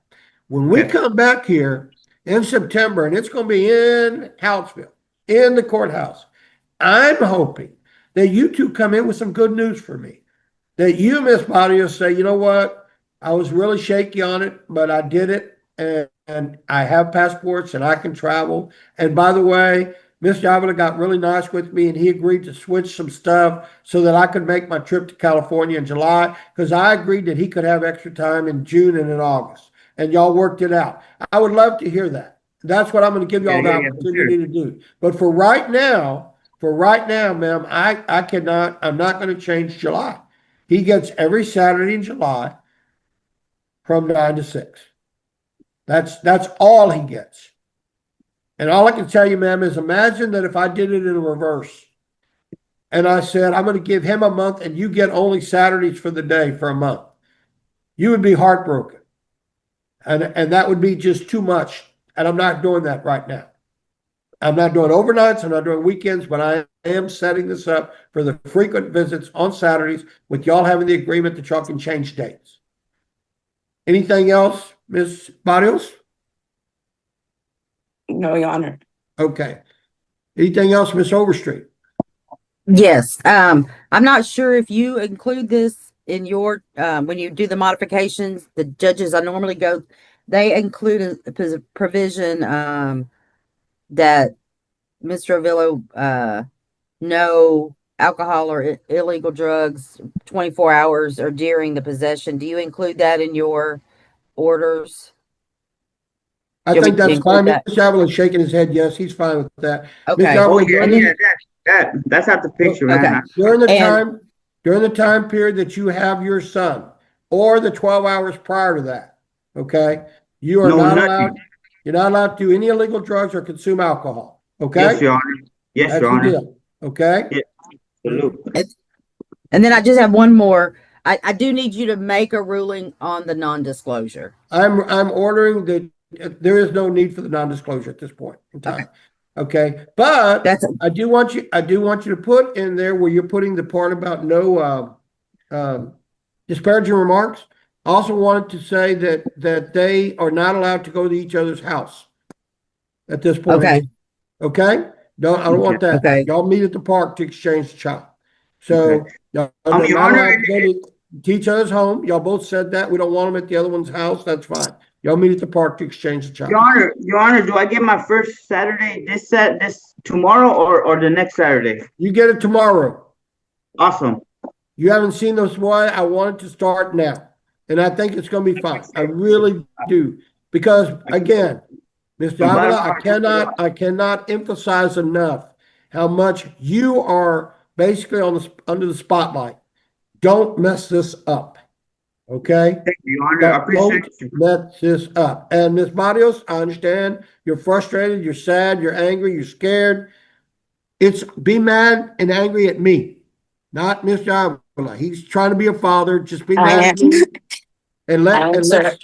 When we okay. come back here in September, and it's going to be in Houtsville, in the courthouse, I'm hoping that you two come in with some good news for me. That you, Miss Body, will say, you know what? I was really shaky on it, but I did it, and I have passports and I can travel. And by the way, Miss Javila got really nice with me, and he agreed to switch some stuff so that I could make my trip to California in July because I agreed that he could have extra time in June and in August. And y'all worked it out. I would love to hear that. That's what I'm going to give Yeah, y'all the yeah, yeah, for sure. opportunity to do. But for right now, ma'am, I cannot, I'm not going to change July. He gets every Saturday in July from 9 to 6. That's all he gets. And all I can tell you, ma'am, is imagine that if I did it in reverse and I said, I'm going to give him a month and you get only Saturdays for the day for a month. You would be heartbroken. And that would be just too much. And I'm not doing that right now. I'm not doing overnights, I'm not doing weekends, but I am setting this up for the frequent visits on Saturdays with y'all having the agreement that y'all can change dates. Anything else, Ms. Barrios? No, Your Honor. Okay. Anything else, Ms. Overstreet? Yes. I'm not sure if you include this in your, when you do the modifications, the judges I normally go, they include a provision, that Mr. Avillo, no alcohol or illegal drugs 24 hours or during the possession. Do you include that in your orders? I Do you think want me to that's include fine. that? Mr. Avila is shaking his head. Yes, he's fine with that. Ms. Okay. Oh Avila, yeah, And then, that's out the picture, okay. man. And during the time period that you have your son, or the 12 hours prior to that, okay, you are No, not nothing. allowed, you're not allowed to do any illegal drugs or consume alcohol. Yes, Okay? Your Honor. Yes, That's Your the Honor. deal. Okay? Yeah, salute. and then I just have one more. I do need you to make a ruling on the non-disclosure. I'm ordering that there is no need for the non-disclosure at this point in Okay. time. Okay, but That's I do want you to put in there where you're putting the part about no disparaging remarks. I also wanted to say that they are not allowed to go to each other's house at this point. okay. Okay? I don't Okay. want that. Okay. Y'all meet at the park to exchange the child. Okay. So y'all are Your not Honor, allowed to go to each other's home. Y'all both said that. We don't want them at the other one's house. That's fine. Y'all meet at the park to exchange the child. Your Honor, do I get my first Saturday this tomorrow or the next Saturday? You get it tomorrow. Awesome. You haven't seen this boy. I want it to start now. And I think it's going to be fine. I really do. Because again, Mr. From bottom Avila, of my heart. I cannot emphasize enough how much you are basically under the spotlight. Don't mess this up. Okay? Thank you, Your Honor. I appreciate Don't you. mess this up. And Ms. Barrios, I understand you're frustrated, you're sad, you're angry, you're scared. It's be mad and angry at me, not Mr. Avila. He's trying to be a father. Just be I mad am. at me and I am, sir.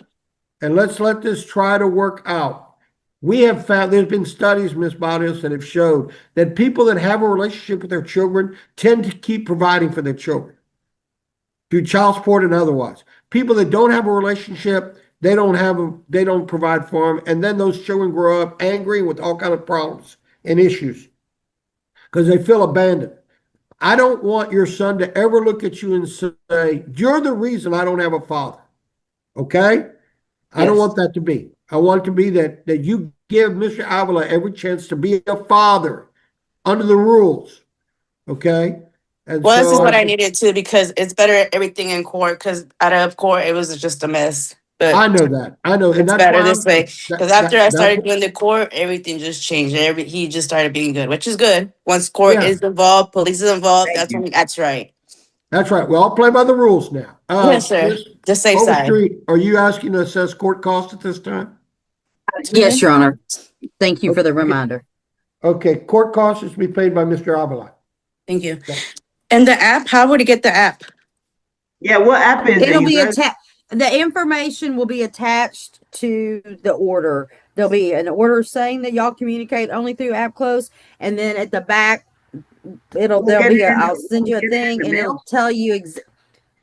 let's let this try to work out. We have found there's been studies, Ms. Barrios, that have showed that people that have a relationship with their children tend to keep providing for their children through child support and otherwise. People that don't have a relationship, they don't provide for them, and then those children grow up angry with all kind of problems and issues because they feel abandoned. I don't want your son to ever look at you and say, you're the reason I don't have a father. Okay? I don't Yes. want that to be. I want it to be that you give Mr. Avila every chance to be a father under the rules. Okay? And Well, this is so what I needed to because it's better everything in court because out of court it was just a mess. I But know that. I know, and it's that's better why this way because after I that's started doing the court, everything just changed. He just started being good, which is good. Once court yeah, is involved, police is involved. Thank That's you. when that's right. that's right. We all play by the rules now. Yes, sir. Miss The safe side. Overstreet, are you asking to assess court costs at this time? Yes, Your Honor. Thank you for the Okay, reminder. okay, court costs is to be paid by Mr. Avila. Thank you. Okay. And the app, how would he get the app? Yeah, what app is it, It'll you be guys? attached. The information will be attached to the order. There'll be an order saying that y'all communicate only through app close, and then at the back, We'll there'll get be it a. in, I'll send we'll you a get it in thing, the and mail.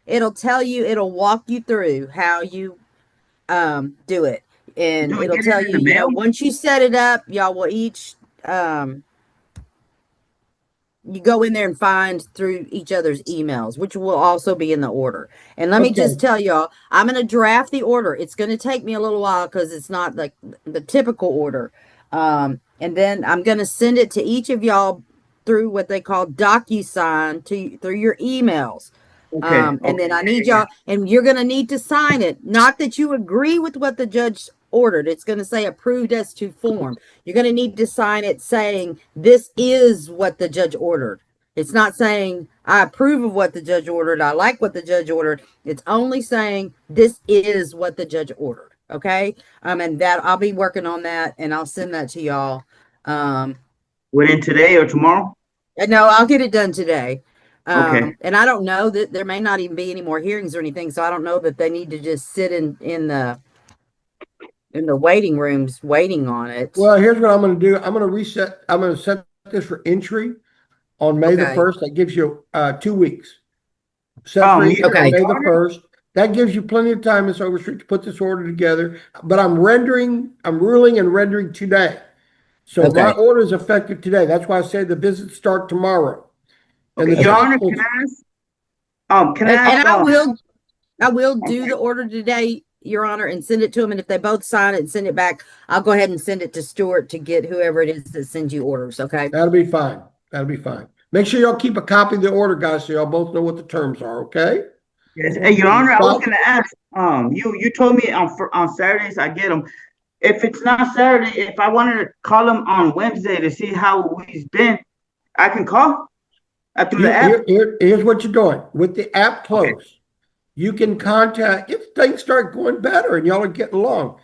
it'll walk you through how you do it, and Do we it'll get it tell in you, the mail? once you set it up, y'all will each um you go in there and find through each other's emails, which will also be in the order. And let me Okay, just tell y'all, I'm going to draft the order. It's going to take me a little while because it's not like the typical order. And then I'm going to send it to each of y'all through what they call DocuSign through your emails. Okay, And okay, then I yeah, need yeah, y'all, and you're going to need to sign it. Not that you agree with what the judge ordered. It's going to say approved as to form. You're going to need to sign it saying this is what the judge ordered. It's not saying I approve of what the judge ordered. I like what the judge ordered. It's only saying this is what the judge ordered. Okay. And that I'll be working on that and I'll send that to y'all. Um, within today or tomorrow? and no, I'll get it done today. Okay. And I don't know that there may not even be any more hearings or anything. So I don't know that they need to just sit in the waiting rooms waiting on it. well, here's what I'm gonna do. I'm gonna set this for entry on May the Okay. 1st. That gives you 2 weeks. Set for entry on Okay. May the 1st. That gives you plenty of time, Ms. Overstreet, to put this order together. But I'm ruling and rendering today. So my Okay. order is effective today. That's why I say the visits start tomorrow. And Okay, the Your judge Honor, will, can I ask, And I will do the order today, Your Honor, and send it to them. And if they both sign it and send it back, I'll go ahead and send it to Stuart to get whoever it is that sends you orders. Okay. that'll be fine. That'll be fine. Make sure y'all keep a copy of the order, guys, so y'all both know what the terms are, okay? yes, hey, Your Honor, I was Stop. gonna ask, you told me on Saturdays I get them. If it's not Saturday, if I wanted to call him on Wednesday to see how he's been, I can call through the app. Here's what you're doing. With the app Okay, closed, you can contact, if things start going better and y'all are getting along,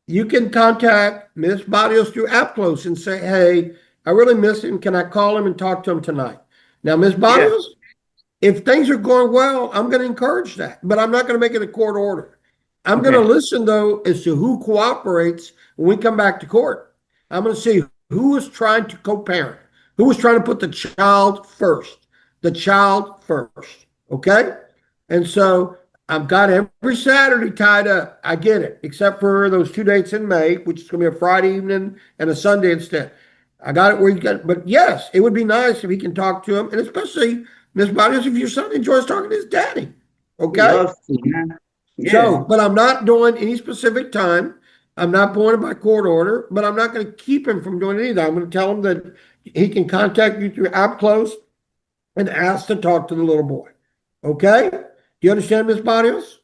you can contact Ms. Barrios through app close and say, hey, I really miss him. Can I call him and talk to him tonight? Now, Ms. yeah, Barrios, if things are going well, I'm going to encourage that, but I'm not going to make it a court order. I'm going to okay, listen, though, as to who cooperates when we come back to court. I'm going to see who is trying to co-parent, who is trying to put the child first, okay? And so I've got every Saturday tied up. I get it, except for those 2 dates in May, which is going to be a Friday evening and a Sunday instead. I got it where you got, but yes, it would be nice if he can talk to him, and especially Miss Barrios, if your son enjoys talking to his daddy. he Okay? loves to, man. Yeah, So, but I'm not doing any specific time. I'm not going it by court order, but I'm not going to keep him from doing it either. I'm going to tell him that he can contact you through app close and ask to talk to the little boy. Okay? Do you understand, Miss Barrios?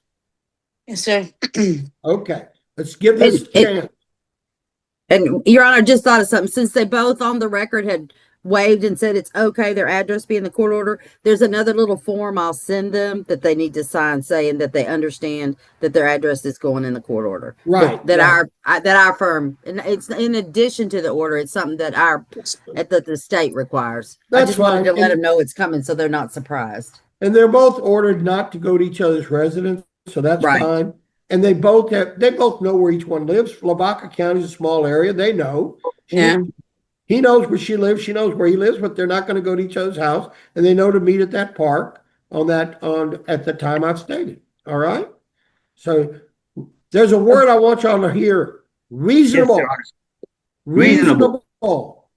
Yes, sir. Okay. Let's give this And, a chance. and Your Honor, just thought of something. Since they both on the record had waived and said it's okay, their address be in the court order, there's another little form I'll send them that they need to sign saying that they understand that their address is going in the court order. Right, That right. our firm, and it's in addition to the order, it's something that the state requires. I That's just wanted fine. to let them know it's coming so they're not surprised. And they're both ordered not to go to each other's residence, so that's Right. fine. And they both know where each one lives. Lavaca County is a small area. They know. Yeah. He knows where she lives. She knows where he lives, but they're not going to go to each other's house. And they know to meet at that park at the time I've stated. All right. So there's a word I want y'all to hear. yes, Your Reasonable. Honor. Reasonable. Reasonable.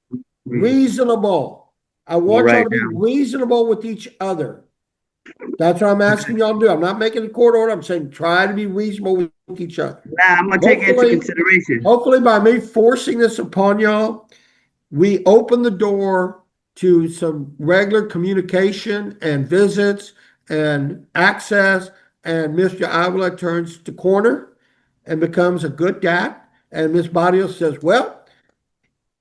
Reasonable. I We'll want y'all write to be down. reasonable with each other. That's what I'm asking y'all to do. I'm not making a court order. I'm saying try to be reasonable with each other. Nah, I'm gonna take it into consideration. Hopefully by me forcing this upon y'all, we open the door to some regular communication and visits and access, and Mr. Avila turns to corner and becomes a good dad. And Miss Barrios says, well,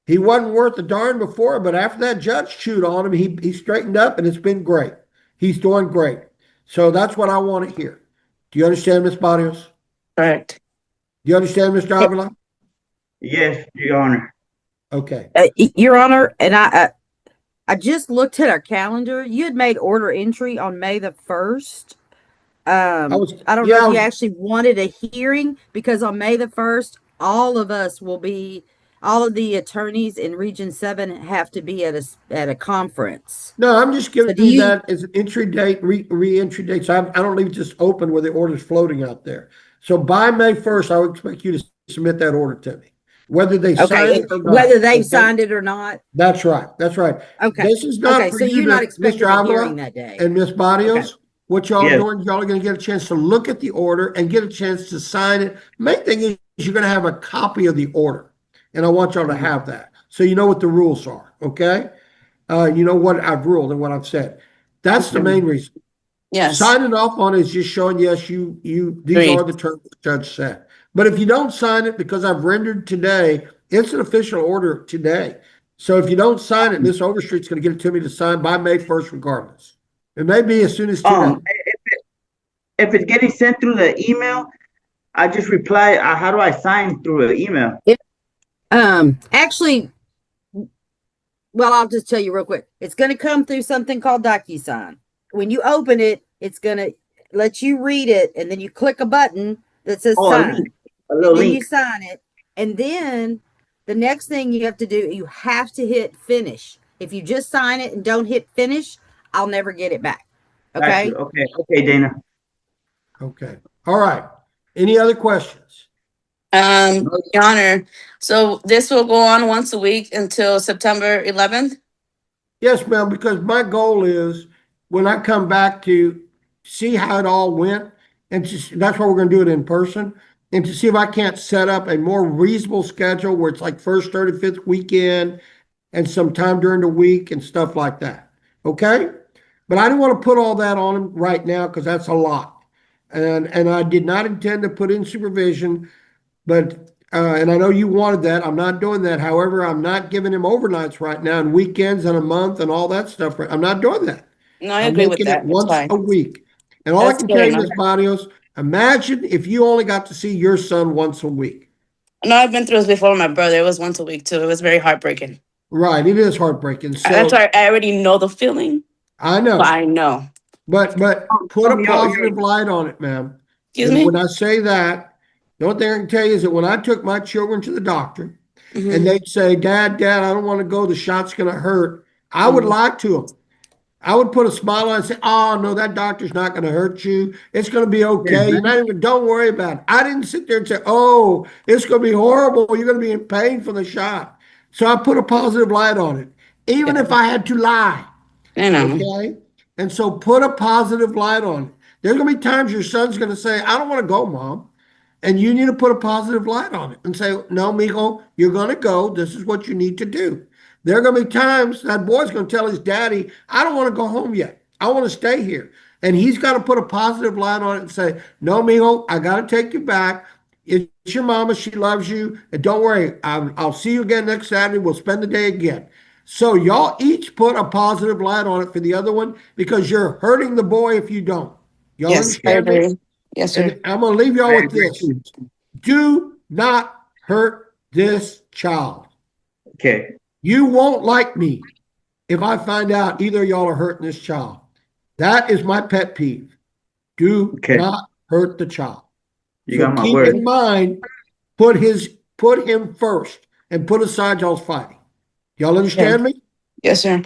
he wasn't worth a darn before, but after that judge chewed on him, he straightened up and it's been great. He's doing great. So that's what I want to hear. Do you understand, Miss Barrios? Correct. Do you understand, Mr. Avila? Yes, Your Honor. Okay. Your Honor, and I just looked at our calendar. You had made order entry on May the 1st. I don't know if you actually wanted a hearing, because on May the 1st, all of the attorneys in Region 7 have to be at a conference. No, I'm just giving So you that as an entry date, re-entry date. So I don't leave it just open where the order's floating out there. So by May 1st, I would expect you to submit that order to me, whether they sign Okay, it or not. whether they've Okay? signed it or not. That's right. That's right. Okay. This is not Okay, for so you you're not to, expecting Mr. a hearing Avila that day. and Miss Barrios. Okay. What y'all are Yes. doing, y'all are going to get a chance to look at the order and get a chance to sign it. Main thing is you're going to have a copy of the order, and I want y'all to have that so you know what the rules are. Okay, you know what I've ruled and what I've said. That's the main reason. Yes. Signing off on it is just showing yes, these Agreed. are the terms the judge said. But if you don't sign it because I've rendered today, it's an official order today. So if you don't sign it, Miss Overstreet's going to get it to me to sign by May 1st, regardless. It may be as soon as today. If it's getting sent through the email, I just reply. How do I sign through the email? Actually, well, I'll just tell you real quick. It's going to come through something called DocuSign. When you open it, it's going to let you read it, and then you click a button that says Oh, sign. a little And then link. you sign it, and then the next thing you have to do, you have to hit finish. If you just sign it and don't hit finish, I'll never get it back. Okay. Gotcha. Okay, Dana. Okay. All right. Any other questions? Your Honor, so this will go on once a week until September 11th? Yes, ma'am, because my goal is when I come back to see how it all went, and that's why we're going to do it in person, and to see if I can't set up a more reasonable schedule where it's like first, third, and fifth weekend and some time during the week and stuff like that. Okay? But I didn't want to put all that on him right now because that's a lot. And I did not intend to put in supervision, but and I know you wanted that. I'm not doing that. However, I'm not giving him overnights right now and weekends and a month and all that stuff. I'm not doing that. No, I I'm agree with making it that. It's once fine. a week. And all I That's can good tell you, enough. Ms. Barrios, imagine if you only got to see your son once a week. No, I've been through this before with my brother. It was once a week too. It was very heartbreaking. Right. It is heartbreaking. That's So why I already know the feeling, I but know. I know. But put a Yo, positive light on it, ma'am. Excuse And me? when I say that, the only thing I can tell you is that when I took my children to the doctor and they'd say, Dad, I don't want to go, the shot's going to hurt, I would lie to them. I would put a smile on and say, oh, no, that doctor's not going to hurt you. It's going to be okay. You're not even, don't worry about it. I didn't sit there and say, oh, it's going to be horrible. You're going to be in pain from the shot. So I put a positive light on it, even if I had to lie. I know. Okay. And so put a positive light on it. There's going to be times your son's going to say, I don't want to go, Mom. And you need to put a positive light on it and say, no, Mijo, you're going to go. This is what you need to do. There are going to be times that boy's going to tell his daddy, I don't want to go home yet. I want to stay here. And he's got to put a positive light on it and say, no, Mijo, I got to take you back. It's your mama. She loves you. And don't worry. I'll see you again next Saturday. We'll spend the day again. So y'all each put a positive light on it for the other one because you're hurting the boy if you don't. Y'all Yes, I understand this? agree. Yes, sir. And I'm going to leave y'all with this. Do not hurt this child. Okay. You won't like me if I find out either of y'all are hurting this child. That is my pet peeve. Do not hurt the child. You So got my keep word. in mind, put him first and put aside y'all's fighting. Y'all understand me? Yes, sir.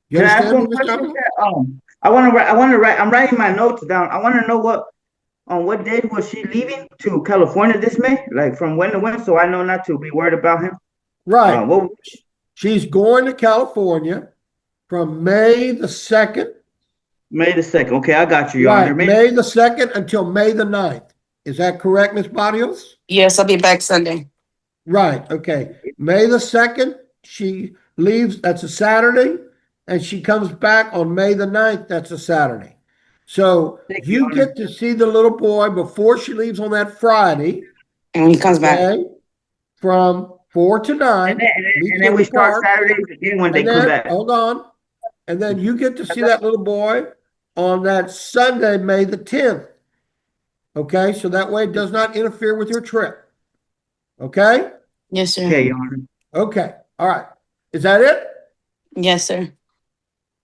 You Can I ask understand me, one Mr. question? Avila? I want to write. I'm writing my notes down. I want to know what date was she leaving to California this May? Like from when to when, so I know not to be worried about him. Right. What? She's going to California from May the 2nd. May the 2nd. Okay, I got you, Your Honor. Right, May the 2nd until May the 9th. Is that correct, Ms. Barrios? Yes, I'll be back Sunday. Right, okay. May the 2nd, she leaves, that's a Saturday, and she comes back on May the 9th, that's a Saturday. So Thank you, you Your Honor. get to see the little boy before she leaves on that Friday, And when he comes back. okay? From 4 to 9. And then, and then, meet and you then in we the start park. Saturdays again when they And come then, back. hold on, and then you get to see that little boy on that Sunday, May the 10th. Okay, so that way it does not interfere with your trip. Okay? Yes, sir. Okay, Your Honor. Okay, all right. Is that it? Yes, sir.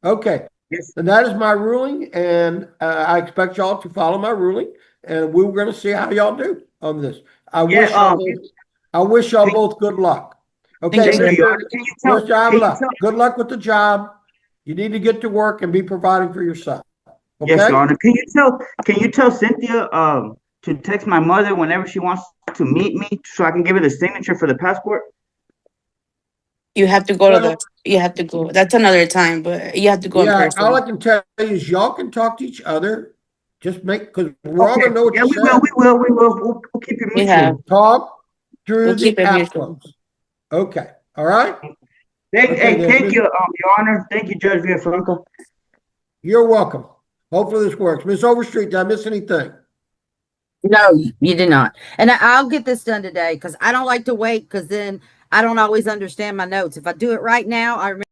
Okay, Yes. and that is my ruling, and I expect y'all to follow my ruling, and we were gonna see how y'all do on this. I wish y'all both good luck. Okay, Thank you, Thank you, Your Mr. Honor. Can you tell? Mr. Can you Avila, tell? good luck with the job. You need to get to work and be providing for your son. Yes, Okay? Your Honor. Can you tell? Can you tell Cynthia to text my mother whenever she wants to meet me so I can give her the signature for the passport? You have to go to Well, you have to go. That's another time, but you have to go in yeah, all I person. can tell you is y'all can talk to each other. Just because we're all Okay. gonna know what Yeah, you we will. said. We will. We will. We'll keep it We have. mutual. Talk through We'll the keep it mutual. outcomes. Okay, all right? Thank, Okay, hey, then, thank you, Your Honor. Thank you, Judge Villafranca. you're welcome. Hopefully this works. Miss Overstreet, did I miss anything? No, you did not. And I'll get this done today because I don't like to wait because then I don't always understand my notes. If I do it right now, I remember